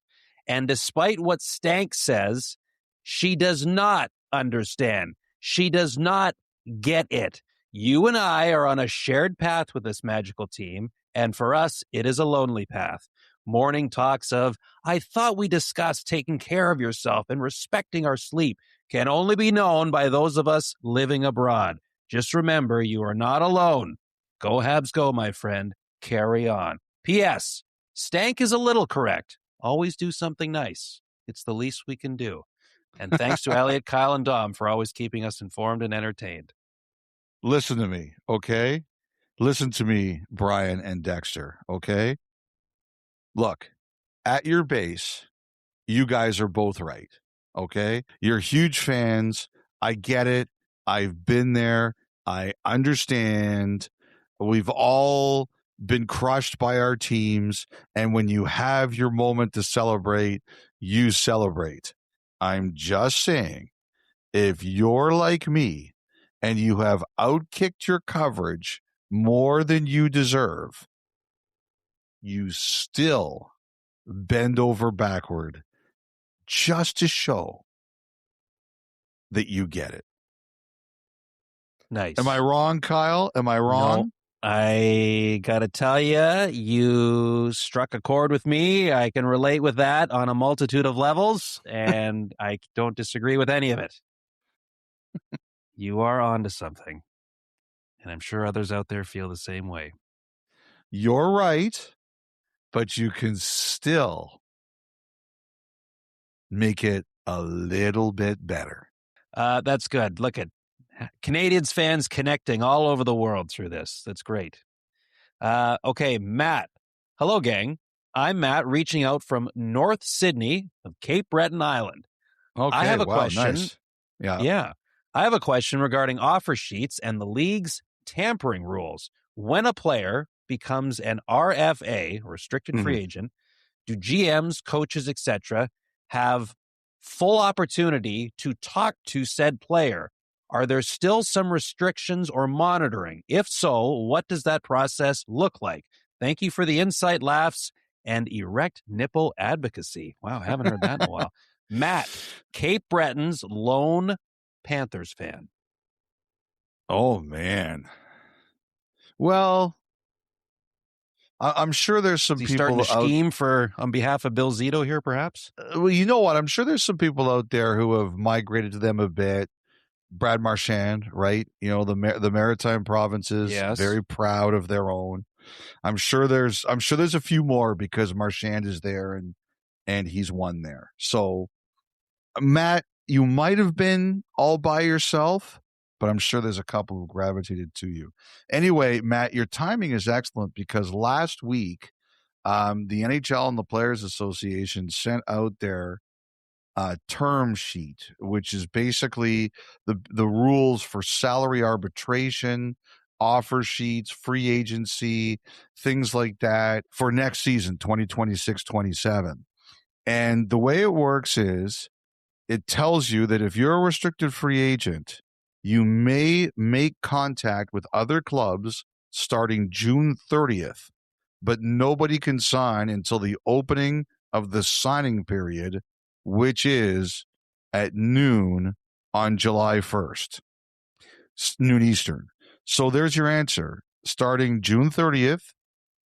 And despite what Stank says, she does not understand. She does not get it. You and I are on a shared path with this magical team, and for us, it is a lonely path. Morning talks of, I thought we discussed taking care of yourself and respecting our sleep can only be known by those of us living abroad. Just remember, you are not alone. Go Habs go, my friend. Carry on. P.S. Stank is a little correct. Always do something nice. It's the least we can do. And thanks to Elliotte, Kyle, and Dom for always keeping us informed and entertained. Listen to me, okay? Listen to me, Brian and Dexter, okay? Look, at your base, you guys are both right, okay? You're huge fans. I get it. I've been there. I understand. We've all been crushed by our teams, and when you have your moment to celebrate, you celebrate. I'm just saying, if you're like me and you have outkicked your coverage more than you deserve, you still bend over backward just to show that you get it. Nice. Am I wrong, Kyle? Am I wrong? No. I gotta tell you, you struck a chord with me. I can relate with that on a multitude of levels, and I don't disagree with any of it. You are onto something, and I'm sure others out there feel the same way. You're right, but you can still make it a little bit better. That's good. Look at Canadiens fans connecting all over the world through this. That's great. Okay, Matt. Hello, gang. I'm Matt, reaching out from North Sydney of Cape Breton Island. Okay, I have a question. Nice. Yeah. I have a question regarding offer sheets and the league's tampering rules. When a player becomes an RFA, restricted free agent, do GMs, coaches, etc., have full opportunity to talk to said player? Are there still some restrictions or monitoring? If so, what does that process look like? Thank you for the insight, laughs, and erect nipple advocacy. Wow, I haven't heard that in a while. Matt, Cape Breton's lone Panthers fan. Oh, man. Well, I'm sure there's some Is he people starting to scheme on behalf of Bill Zito here, perhaps? Well, you know what? I'm sure there's some people out there who have migrated to them a bit. Brad Marchand, right? You know, the Maritime provinces, Yes. very proud of their own. I'm sure there's a few more because Marchand is there and he's won there. So, Matt, you might have been all by yourself, but I'm sure there's a couple who gravitated to you. Anyway, Matt, your timing is excellent because last week, the NHL and the Players Association sent out their term sheet, which is basically the rules for salary arbitration, offer sheets, free agency, things like that for next season, 2026-27. And the way it works is it tells you that if you're a restricted free agent, you may make contact with other clubs starting June 30th, but nobody can sign until the opening of the signing period, which is at noon on July 1st, noon Eastern. So there's your answer. Starting June 30th,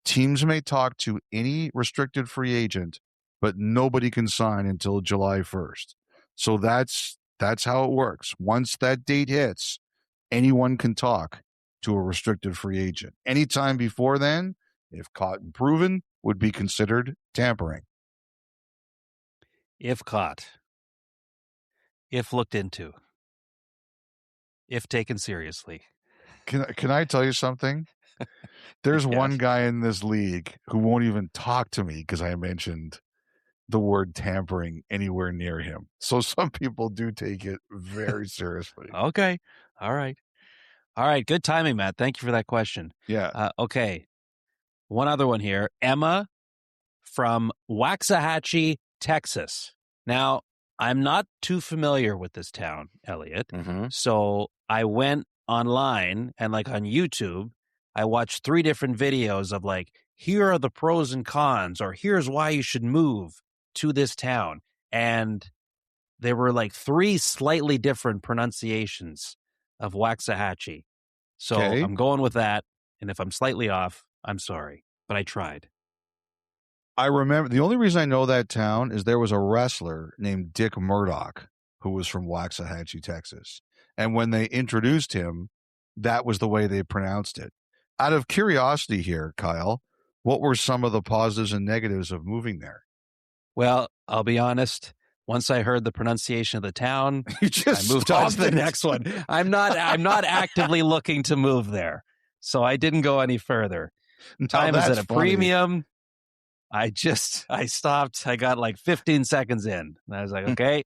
teams may talk to any restricted free agent, but nobody can sign until July 1st. So that's how it works. Once that date hits, anyone can talk to a restricted free agent. Anytime before then, if caught and proven, would be considered tampering. If caught. If looked into. If taken seriously. Can I tell you something? There's Yes. one guy in this league who won't even talk to me because I mentioned the word tampering anywhere near him. So some people do take it very seriously. Okay. All right. Good timing, Matt. Thank you for that question. Yeah. Okay. One other one here. Emma from Waxahachie, Texas. Now, I'm not too familiar with this town, Elliotte. Mm-hmm. So I went online and on YouTube, I watched 3 different videos of here are the pros and cons, or here's why you should move to this town. And there were 3 slightly different pronunciations of Waxahachie. So Okay. I'm going with that. And if I'm slightly off, I'm sorry, but I tried. I remember the only reason I know that town is there was a wrestler named Dick Murdoch who was from Waxahachie, Texas. And when they introduced him, that was the way they pronounced it. Out of curiosity here, Kyle, what were some of the positives and negatives of moving there? Well, I'll be honest. Once I heard the pronunciation of the town, You just I moved on to stopped the it. next one. I'm not actively looking to move there. So I didn't go any further. Now, Time is that's at a funny. premium. I stopped. I got 15 seconds in. And I was like, okay.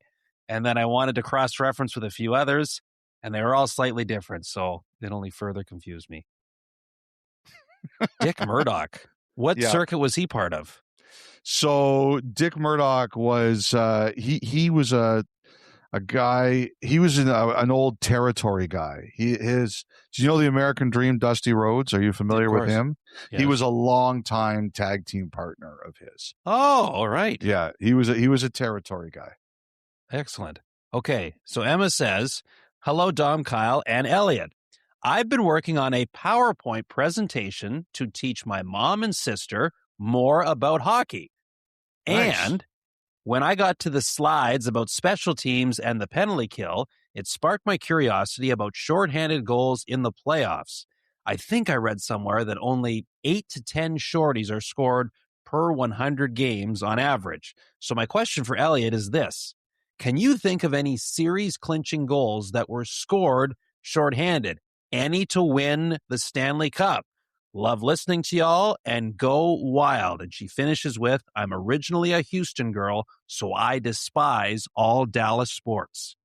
And then I wanted to cross-reference with a few others, and they were all slightly different. So it only further confused me. Dick Murdoch. What Yeah. circuit was he part of? So Dick Murdoch was he was a guy. He was an old territory guy. Do you know the American Dream, Dusty Rhodes? Are you familiar Of with course. him? Yes. He was a longtime tag team partner of his. Oh, all right. Yeah, he was a territory guy. Excellent. Okay, so Emma says, hello, Dom, Kyle, and Elliotte. I've been working on a PowerPoint presentation to teach my mom and sister more about hockey. Nice. And when I got to the slides about special teams and the penalty kill, it sparked my curiosity about shorthanded goals in the playoffs. I think I read somewhere that only 8 to 10 shorties are scored per 100 games on average. So my question for Elliotte is this. Can you think of any series-clinching goals that were scored shorthanded? Any to win the Stanley Cup? Love listening to y'all, and go wild. And she finishes with, I'm originally a Houston girl, so I despise all Dallas sports.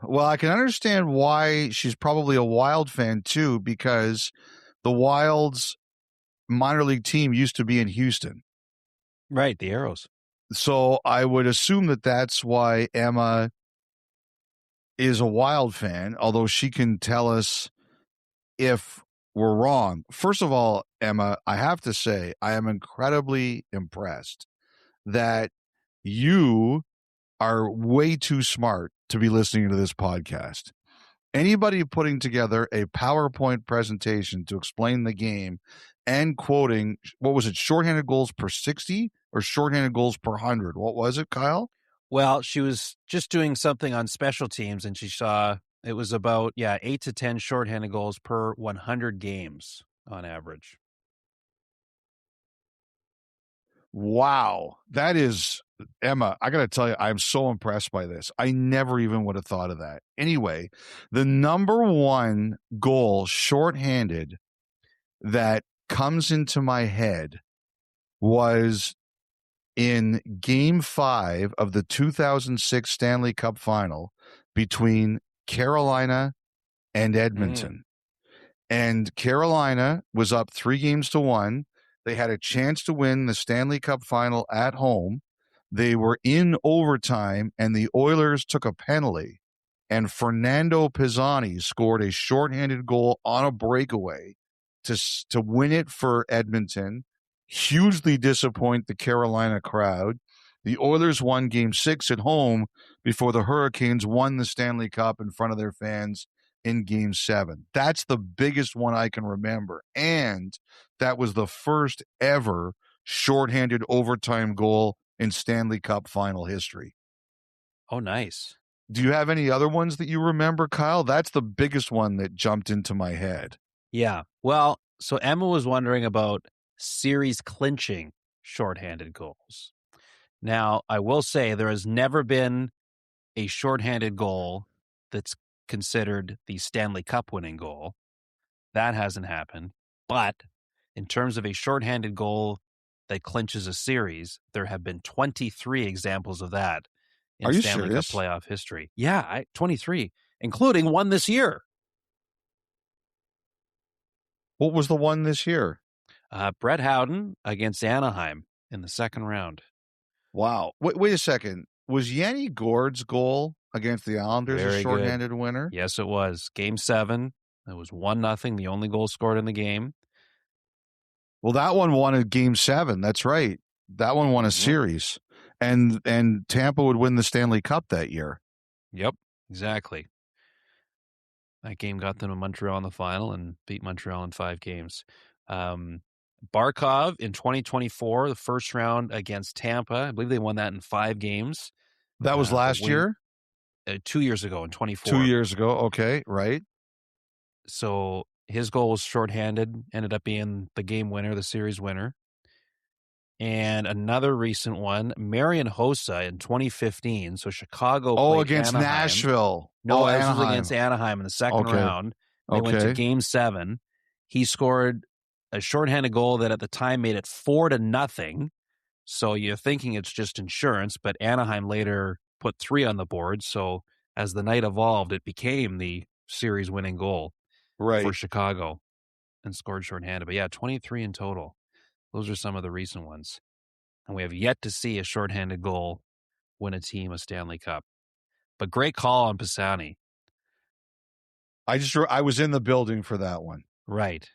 Well, I can understand why she's probably a Wild fan too, because the Wild's minor league team used to be in Houston. Right, the Arrows. So I would assume that that's why Emma is a Wild fan, although she can tell us if we're wrong. First of all, Emma, I have to say, I am incredibly impressed that you are way too smart to be listening to this podcast. Anybody putting together a PowerPoint presentation to explain the game and quoting, what was it, shorthanded goals per 60 or shorthanded goals per 100? What was it, Kyle? Well, she was just doing something on special teams, and she saw it was about, 8 to 10 shorthanded goals per 100 games on average. Wow. That is, Emma, I got to tell you, I'm so impressed by this. I never even would have thought of that. Anyway, the number one goal shorthanded that comes into my head was in Game 5 of the 2006 Stanley Cup Final between Carolina and Edmonton. And Carolina was up 3-1. They had a chance to win the Stanley Cup Final at home. They were in overtime, and the Oilers took a penalty. And Fernando Pisani scored a shorthanded goal on a breakaway to win it for Edmonton. Hugely disappoint the Carolina crowd. The Oilers won Game 6 at home before the Hurricanes won the Stanley Cup in front of their fans in Game 7. That's the biggest one I can remember. And that was the first ever shorthanded overtime goal in Stanley Cup final history. Oh, nice. Do you have any other ones that you remember, Kyle? That's the biggest one that jumped into my head. Yeah. Well, so Emma was wondering about series clinching shorthanded goals. Now, I will say there has never been a shorthanded goal that's considered the Stanley Cup winning goal. That hasn't happened. But in terms of a shorthanded goal that clinches a series, there have been 23 examples of that in Stanley Cup playoff history. Yeah, 23, including one this year. What was the one this year? Brett Howden against Anaheim in the second round. Wow. Wait a second. Was Yanni Gourde's goal against the Islanders a shorthanded winner? Yes, it was. Game 7. It was 1-0, the only goal scored in the game. Well, that one won a Game 7. That's right. That one won a series. And Tampa would win the Stanley Cup that year. Yep, exactly. That game got them to Montreal in the final and beat Montreal in 5 games. Barkov in 2024, the first round against Tampa. I believe they won that in 5 games. That was last year? 2 years ago in 24. 2 years ago. Okay, right. So his goal was shorthanded, ended up being the game winner, the series winner. And another recent one, Marian Hossa in 2015. So Chicago played against Anaheim. Nashville. No, this was against Anaheim in the second round. They went to Game 7. He scored a shorthanded goal that at the time made it 4-0. So you're thinking it's just insurance, but Anaheim later put 3 on the board. So as the night evolved, it became the series winning goal for Chicago and scored shorthanded. But 23 in total. Those are some of the recent ones. And we have yet to see a shorthanded goal win a team a Stanley Cup. But great call on Pisani. I was in the building for that one. Right.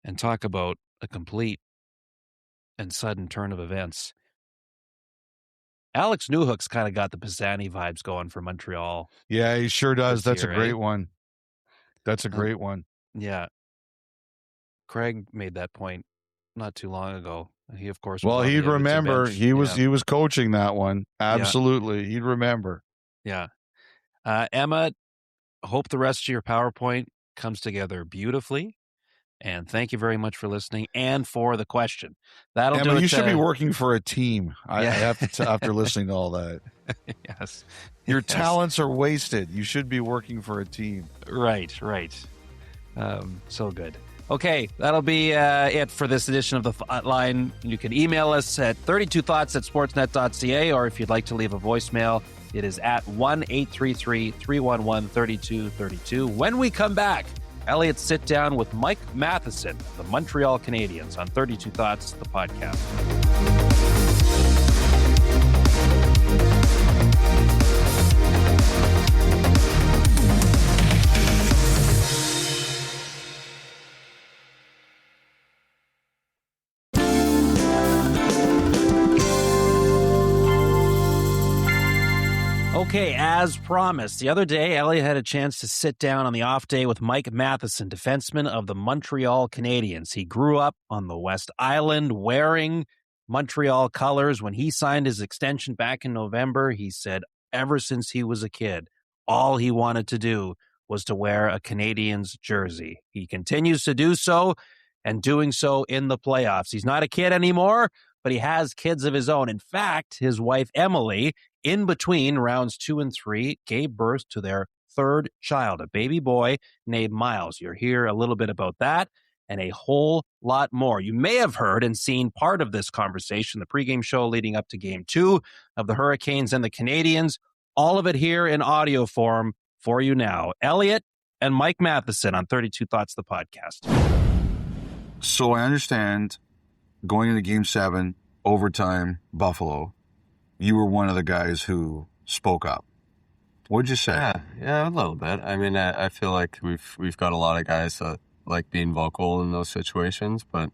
And talk about a complete and sudden turn of events. Alex Newhook's kind of got the Pisani vibes going for Montreal. Yeah, he sure does. That's year, a great one. That's a great one. Yeah. Craig made that point not too long ago. He, of course, well, he'd remember. He was coaching that one. Absolutely, he'd remember. Yeah, Emma, hope the rest of your PowerPoint comes together beautifully. And thank you very much for listening and for the question. That'll do it. You should be working for a team. I have to after listening to all that. Yes, your talents are wasted. You should be working for a team. Right. So good. Okay, that'll be it for this edition of the Thoughtline. You can email us at 32thoughts@sportsnet.ca, or if you'd like to leave a voicemail, it is at 1-833-311-3232. When we come back, Elliotte sit down with Mike Matheson of the Montreal Canadiens on 32 Thoughts, the podcast. as promised, the other day, Elliotte had a chance to sit down on the off day with Mike Matheson, defenseman of the Montreal Canadiens. He grew up on the West Island wearing Montreal colors. When he signed his extension back in November, he said ever since he was a kid, all he wanted to do was to wear a Canadiens jersey. He continues to do so, and doing so in the playoffs. He's not a kid anymore, but he has kids of his own. In fact, his wife, Emily, in between rounds 2 and 3, gave birth to their third child, a baby boy named Miles. You'll hear a little bit about that and a whole lot more. You may have heard and seen part of this conversation, the pregame show leading up to Game 2 of the Hurricanes and the Canadiens. All of it here in audio form for you now. Elliotte and Mike Matheson on 32 Thoughts, the podcast. So I understand going into Game 7, overtime, Buffalo, you were one of the guys who spoke up. What'd you say? Yeah, a little bit. I mean, I feel like we've got a lot of guys that like being vocal in those situations, but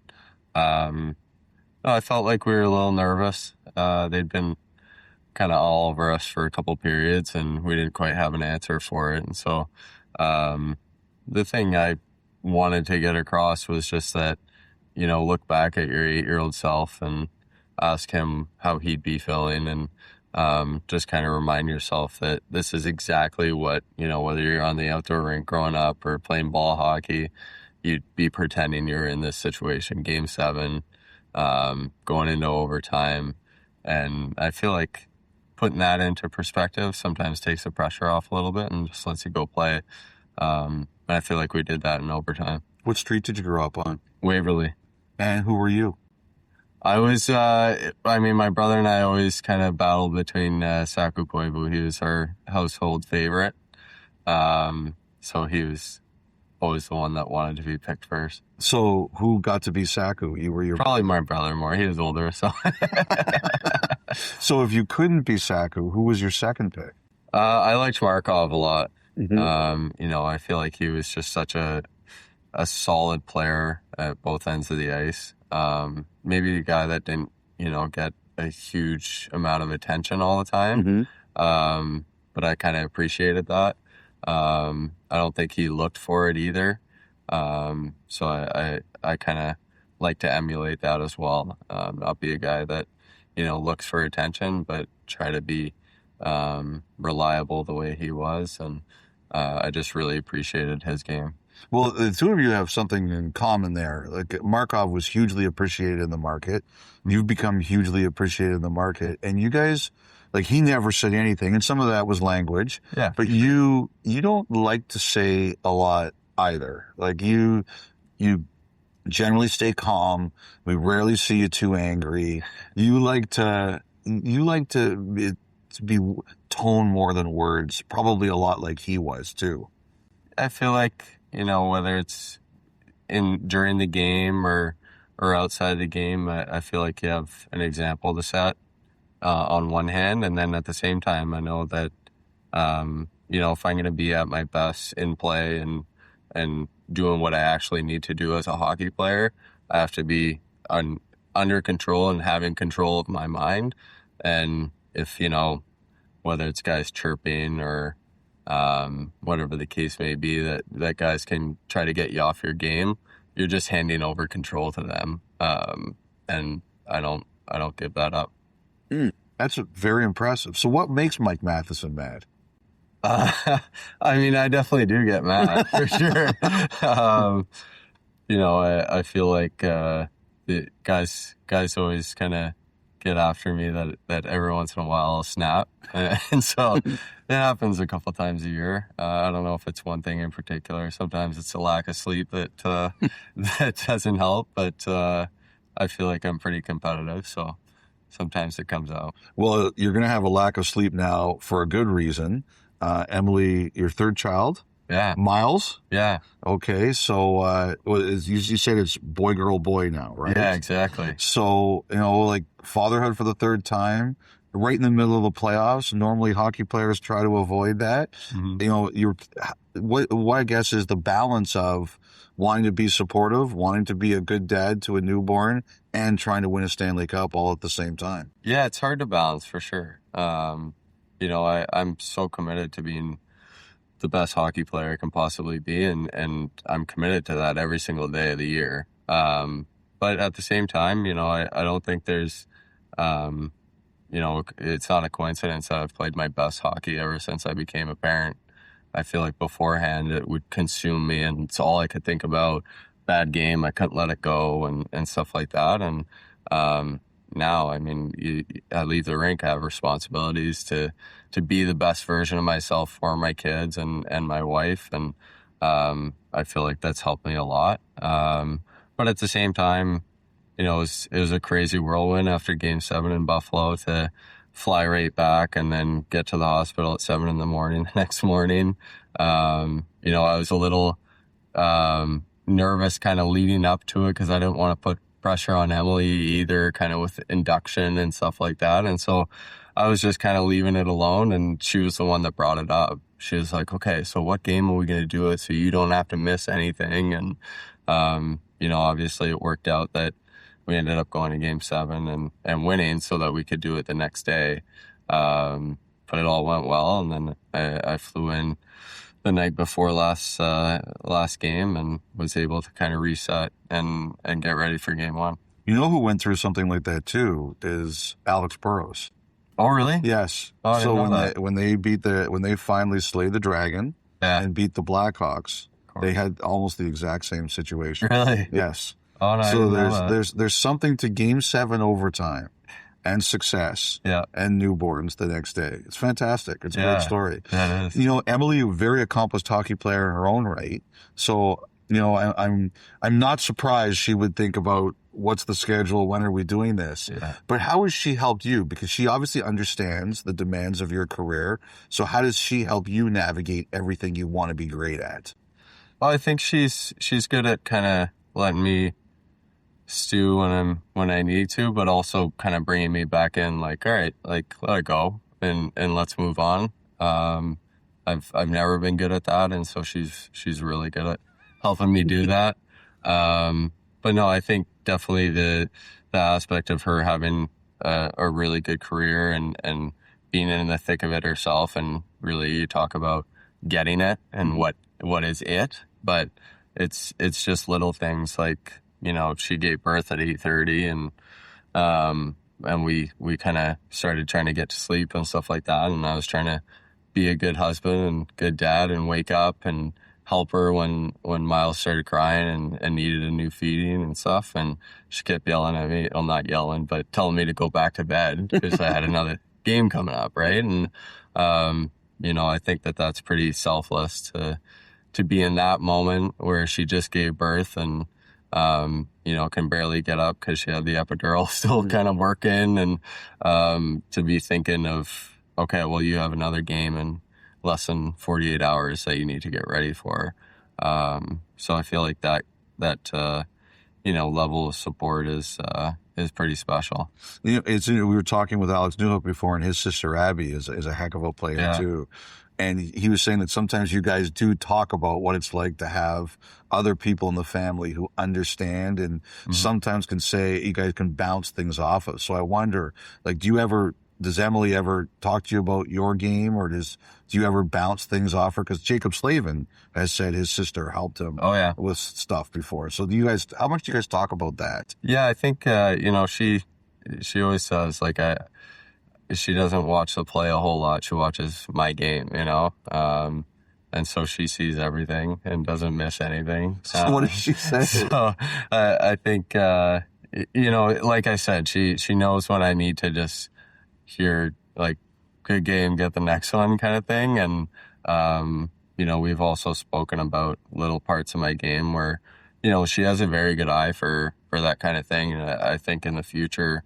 I felt like we were a little nervous. They'd been kind of all over us for a couple periods, and we didn't quite have an answer for it. And so the thing I wanted to get across was just that, look back at your 8-year-old self and ask him how he'd be feeling, and just kind of remind yourself that this is exactly what, whether you're on the outdoor rink growing up or playing ball hockey, you'd be pretending you're in this situation, Game 7, going into overtime. And I feel like putting that into perspective sometimes takes the pressure off a little bit and just lets you go play. And I feel like we did that in overtime. What street did you grow up on? Waverly. And who were you? I was, my brother and I always kind of battled between Saku Koivu. He was our household favorite. So he was always the one that wanted to be picked first. So who got to be Saku? You were your... Probably my brother more. He was older, so... So if you couldn't be Saku, who was your second pick? I liked Markov a lot. Mm-hmm. I feel like he was just such a solid player at both ends of the ice. Maybe a guy that didn't, get a huge amount of attention all the time. Mm-hmm. But I kind of appreciated that. I don't think he looked for it either. So I kind of like to emulate that as well. Not be a guy that, looks for attention, but try to be reliable the way he was. And I just really appreciated his game. Well, the two of you have something in common there. Like Markov was hugely appreciated in the market. You've become hugely appreciated in the market. And you guys, like, he never said anything. And some of that was language. Yeah. But you don't like to say a lot either. Like you generally stay calm. We rarely see you too angry. You like to be tone more than words, probably a lot like he was too. I feel like, whether it's during the game or outside the game, I feel like you have an example to set on one hand. And then at the same time, I know that, if I'm going to be at my best in play and doing what I actually need to do as a hockey player, I have to be under control and having control of my mind. And if, whether it's guys chirping or whatever the case may be, that guys can try to get you off your game, you're just handing over control to them. And I don't give that up. That's very impressive. So what makes Mike Matheson mad? I definitely do get mad for sure. I feel like the guys always kind of get after me that every once in a while I'll snap. And so it happens a couple times a year. I don't know if it's one thing in particular. Sometimes it's a lack of sleep that doesn't help, but I feel like I'm pretty competitive, so sometimes it comes out. Well, you're going to have a lack of sleep now for a good reason. Emily, your third child? Yeah. Miles? Yeah. Okay, so you said it's boy, girl, boy now, right? Yeah, exactly. So, like fatherhood for the third time, right in the middle of the playoffs. Normally hockey players try to avoid that. Mm-hmm. What I guess is the balance of wanting to be supportive, wanting to be a good dad to a newborn, and trying to win a Stanley Cup all at the same time. Yeah, it's hard to balance for sure. I'm so committed to being the best hockey player I can possibly be, and I'm committed to that every single day of the year. But at the same time, I don't think there's, it's not a coincidence that I've played my best hockey ever since I became a parent. I feel like beforehand it would consume me, and it's all I could think about. Bad game, I couldn't let it go, and stuff like that. And now, I mean, I leave the rink, I have responsibilities to be the best version of myself for my kids and my wife, and I feel like that's helped me a lot. But at the same time, it was a crazy whirlwind after Game 7 in Buffalo to fly right back and then get to the hospital at 7 a.m. the next morning. I was a little nervous kind of leading up to it because I didn't want to put pressure on Emily either, kind of with induction and stuff like that. And so I was just kind of leaving it alone, and she was the one that brought it up. She was like, okay, so what game are we going to do it so you don't have to miss anything? And, obviously it worked out that we ended up going to Game 7 and winning so that we could do it the next day. But it all went well, and then I flew in the night before last game and was able to kind of reset and get ready for Game 1. You know who went through something like that too is Alex Burrows. Oh, really? Yes. Oh, so when they finally slayed the Dragon and beat the Blackhawks, they had almost the exact same situation. Really? Yes. Oh, no, so there's something to Game 7 overtime and success and newborns the next day. It's fantastic. It's a great story. That is. Emily, a very accomplished hockey player in her own right. So, I'm not surprised she would think about what's the schedule, when are we doing this? Yeah. But how has she helped you? Because she obviously understands the demands of your career. So how does she help you navigate everything you want to be great at? Well, I think she's good at kind of letting me stew when I need to, but also kind of bringing me back in, like, all right, like, let it go and let's move on. I've never been good at that, and so she's really good at helping me do that. But no, I think definitely the aspect of her having a really good career and being in the thick of it herself, and really you talk about getting it and what is it, but it's just little things like, she gave birth at 8:30 and we kind of started trying to get to sleep and stuff like that, and I was trying to be a good husband and good dad and wake up and help her when Miles started crying and needed a new feeding and stuff, and she kept yelling at me, well, not yelling, but telling me to go back to bed because I had another game coming up, right? And I think that's pretty selfless to be in that moment where she just gave birth and can barely get up because she had the epidural still kind of working, and to be thinking of, okay, well, you have another game in less than 48 hours that you need to get ready for. So I feel like that level of support is pretty special. We were talking with Alex Newhook before, and his sister Abby is a heck of a player too. And he was saying that sometimes you guys do talk about what it's like to have other people in the family who understand and sometimes can say you guys can bounce things off of. So I wonder, like, does Emily ever talk to you about your game, or do you ever bounce things off her? Because Jacob Slavin has said his sister helped him with stuff before. So how much do you guys talk about that? Yeah, I think, she always says, like, she doesn't watch the play a whole lot. She watches my game, and so she sees everything and doesn't miss anything. So what does she say? So I think, like I said, she knows when I need to just hear, like, good game, get the next one kind of thing. And, we've also spoken about little parts of my game where, she has a very good eye for that kind of thing. And I think in the future,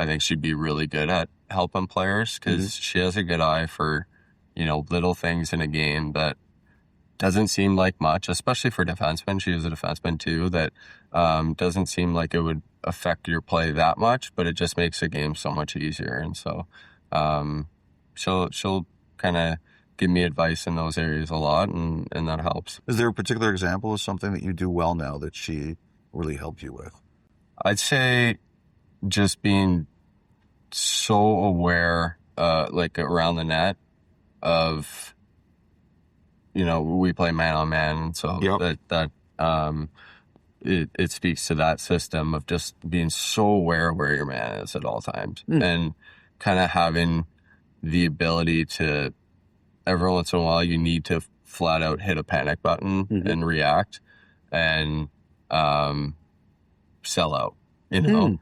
I think she'd be really good at helping players because she has a good eye for, little things in a game that doesn't seem like much, especially for defensemen. She was a defenseman too, that doesn't seem like it would affect your play that much, but it just makes the game so much easier. And so she'll kind of give me advice in those areas a lot, and that helps. Is there a particular example of something that you do well now that she really helped you with? I'd say just being so aware like around the net of, we play man on man. So it speaks to that system of just being so aware where your man is at all times and kind of having the ability to, every once in a while, you need to flat out hit a panic button and react and sell out, and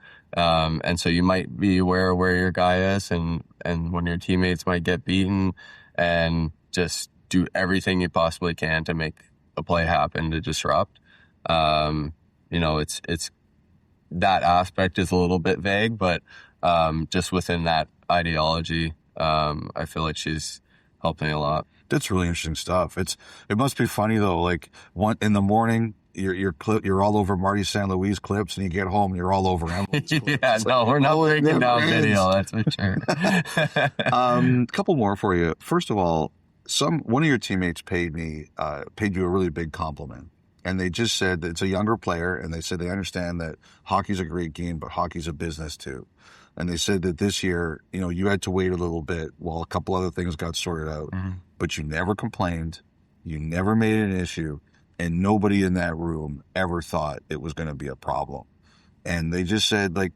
so you might be aware of where your guy is and when your teammates might get beaten, and just do everything you possibly can to make a play happen to disrupt. It's that aspect is a little bit vague, but just within that ideology, I feel like she's helped me a lot. That's really interesting stuff. It must be funny though. Like in the morning, you're all over Marty St. Louis clips, and you get home and you're all over Emily's clips. Yeah, no, we're not breaking down video. That's for sure. A couple more for you. First of all, one of your teammates paid you a really big compliment. And they just said that it's a younger player, and they said they understand that hockey's a great game, but hockey's a business too. And they said that this year, you had to wait a little bit while a couple other things got sorted out, but you never complained, you never made it an issue, and nobody in that room ever thought it was going to be a problem. And they just said, they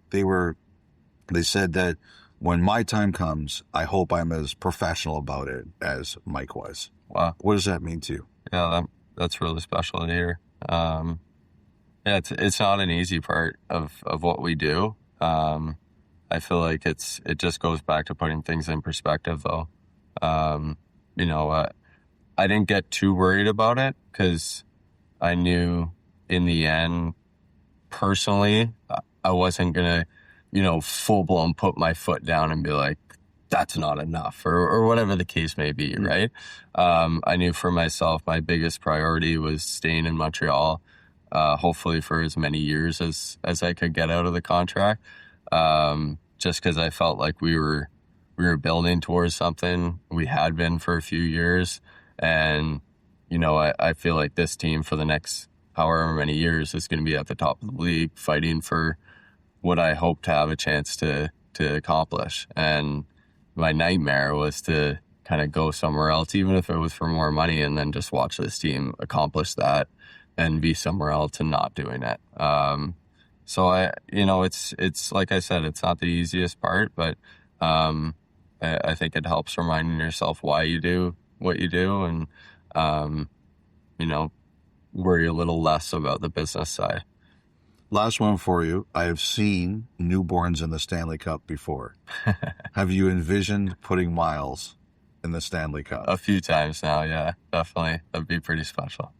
said that when my time comes, I hope I'm as professional about it as Mike was. Wow. What does that mean to you? Yeah, that's really special to hear. It's not an easy part of what we do. I feel like it just goes back to putting things in perspective, though. I didn't get too worried about it because I knew in the end, personally, I wasn't gonna, full blown put my foot down and be like, that's not enough, or whatever the case may be, right? I knew for myself, my biggest priority was staying in Montreal, hopefully for as many years as I could get out of the contract, just because I felt like we were building towards something. We had been for a few years, and I feel like this team for the next however many years is going to be at the top of the league, fighting for what I hope to have a chance to accomplish. And my nightmare was to kind of go somewhere else, even if it was for more money, and then just watch this team accomplish that and be somewhere else and not doing it. So it's like I said, it's not the easiest part, but I think it helps reminding yourself why you do what you do, and worry a little less about the business side. Last one for you. I have seen newborns in the Stanley Cup before. Have you envisioned putting Miles in the Stanley Cup? A few times now, yeah, definitely. That'd be pretty special.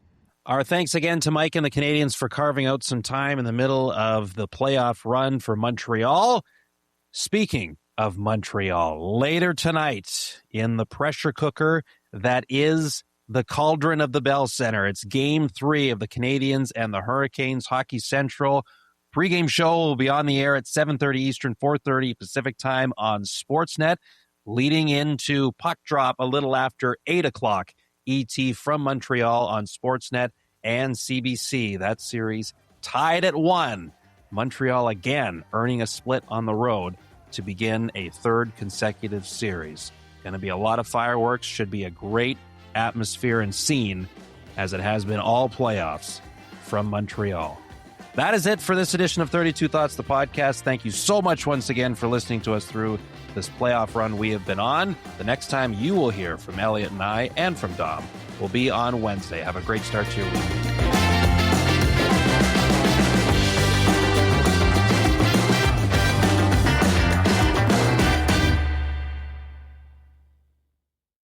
Our thanks again to Mike and the Canadiens for carving out some time in the middle of the playoff run for Montreal. Speaking of Montreal, later tonight in the pressure cooker that is the Cauldron of the Bell Center. It's Game 3 of the Canadiens and the Hurricanes. Hockey Central pregame show will be on the air at 7:30 Eastern, 4:30 Pacific time on Sportsnet, leading into puck drop a little after 8 o'clock ET from Montreal on Sportsnet and CBC. That series tied at 1. Montreal again earning a split on the road to begin a third consecutive series. Going to be a lot of fireworks. Should be a great atmosphere and scene, as it has been all playoffs from Montreal. That is it for this edition of 32 Thoughts, the podcast. Thank you so much once again for listening to us through this playoff run we have been on. The next time you will hear from Elliotte and I, and from Dom, will be on Wednesday. Have a great start to your week.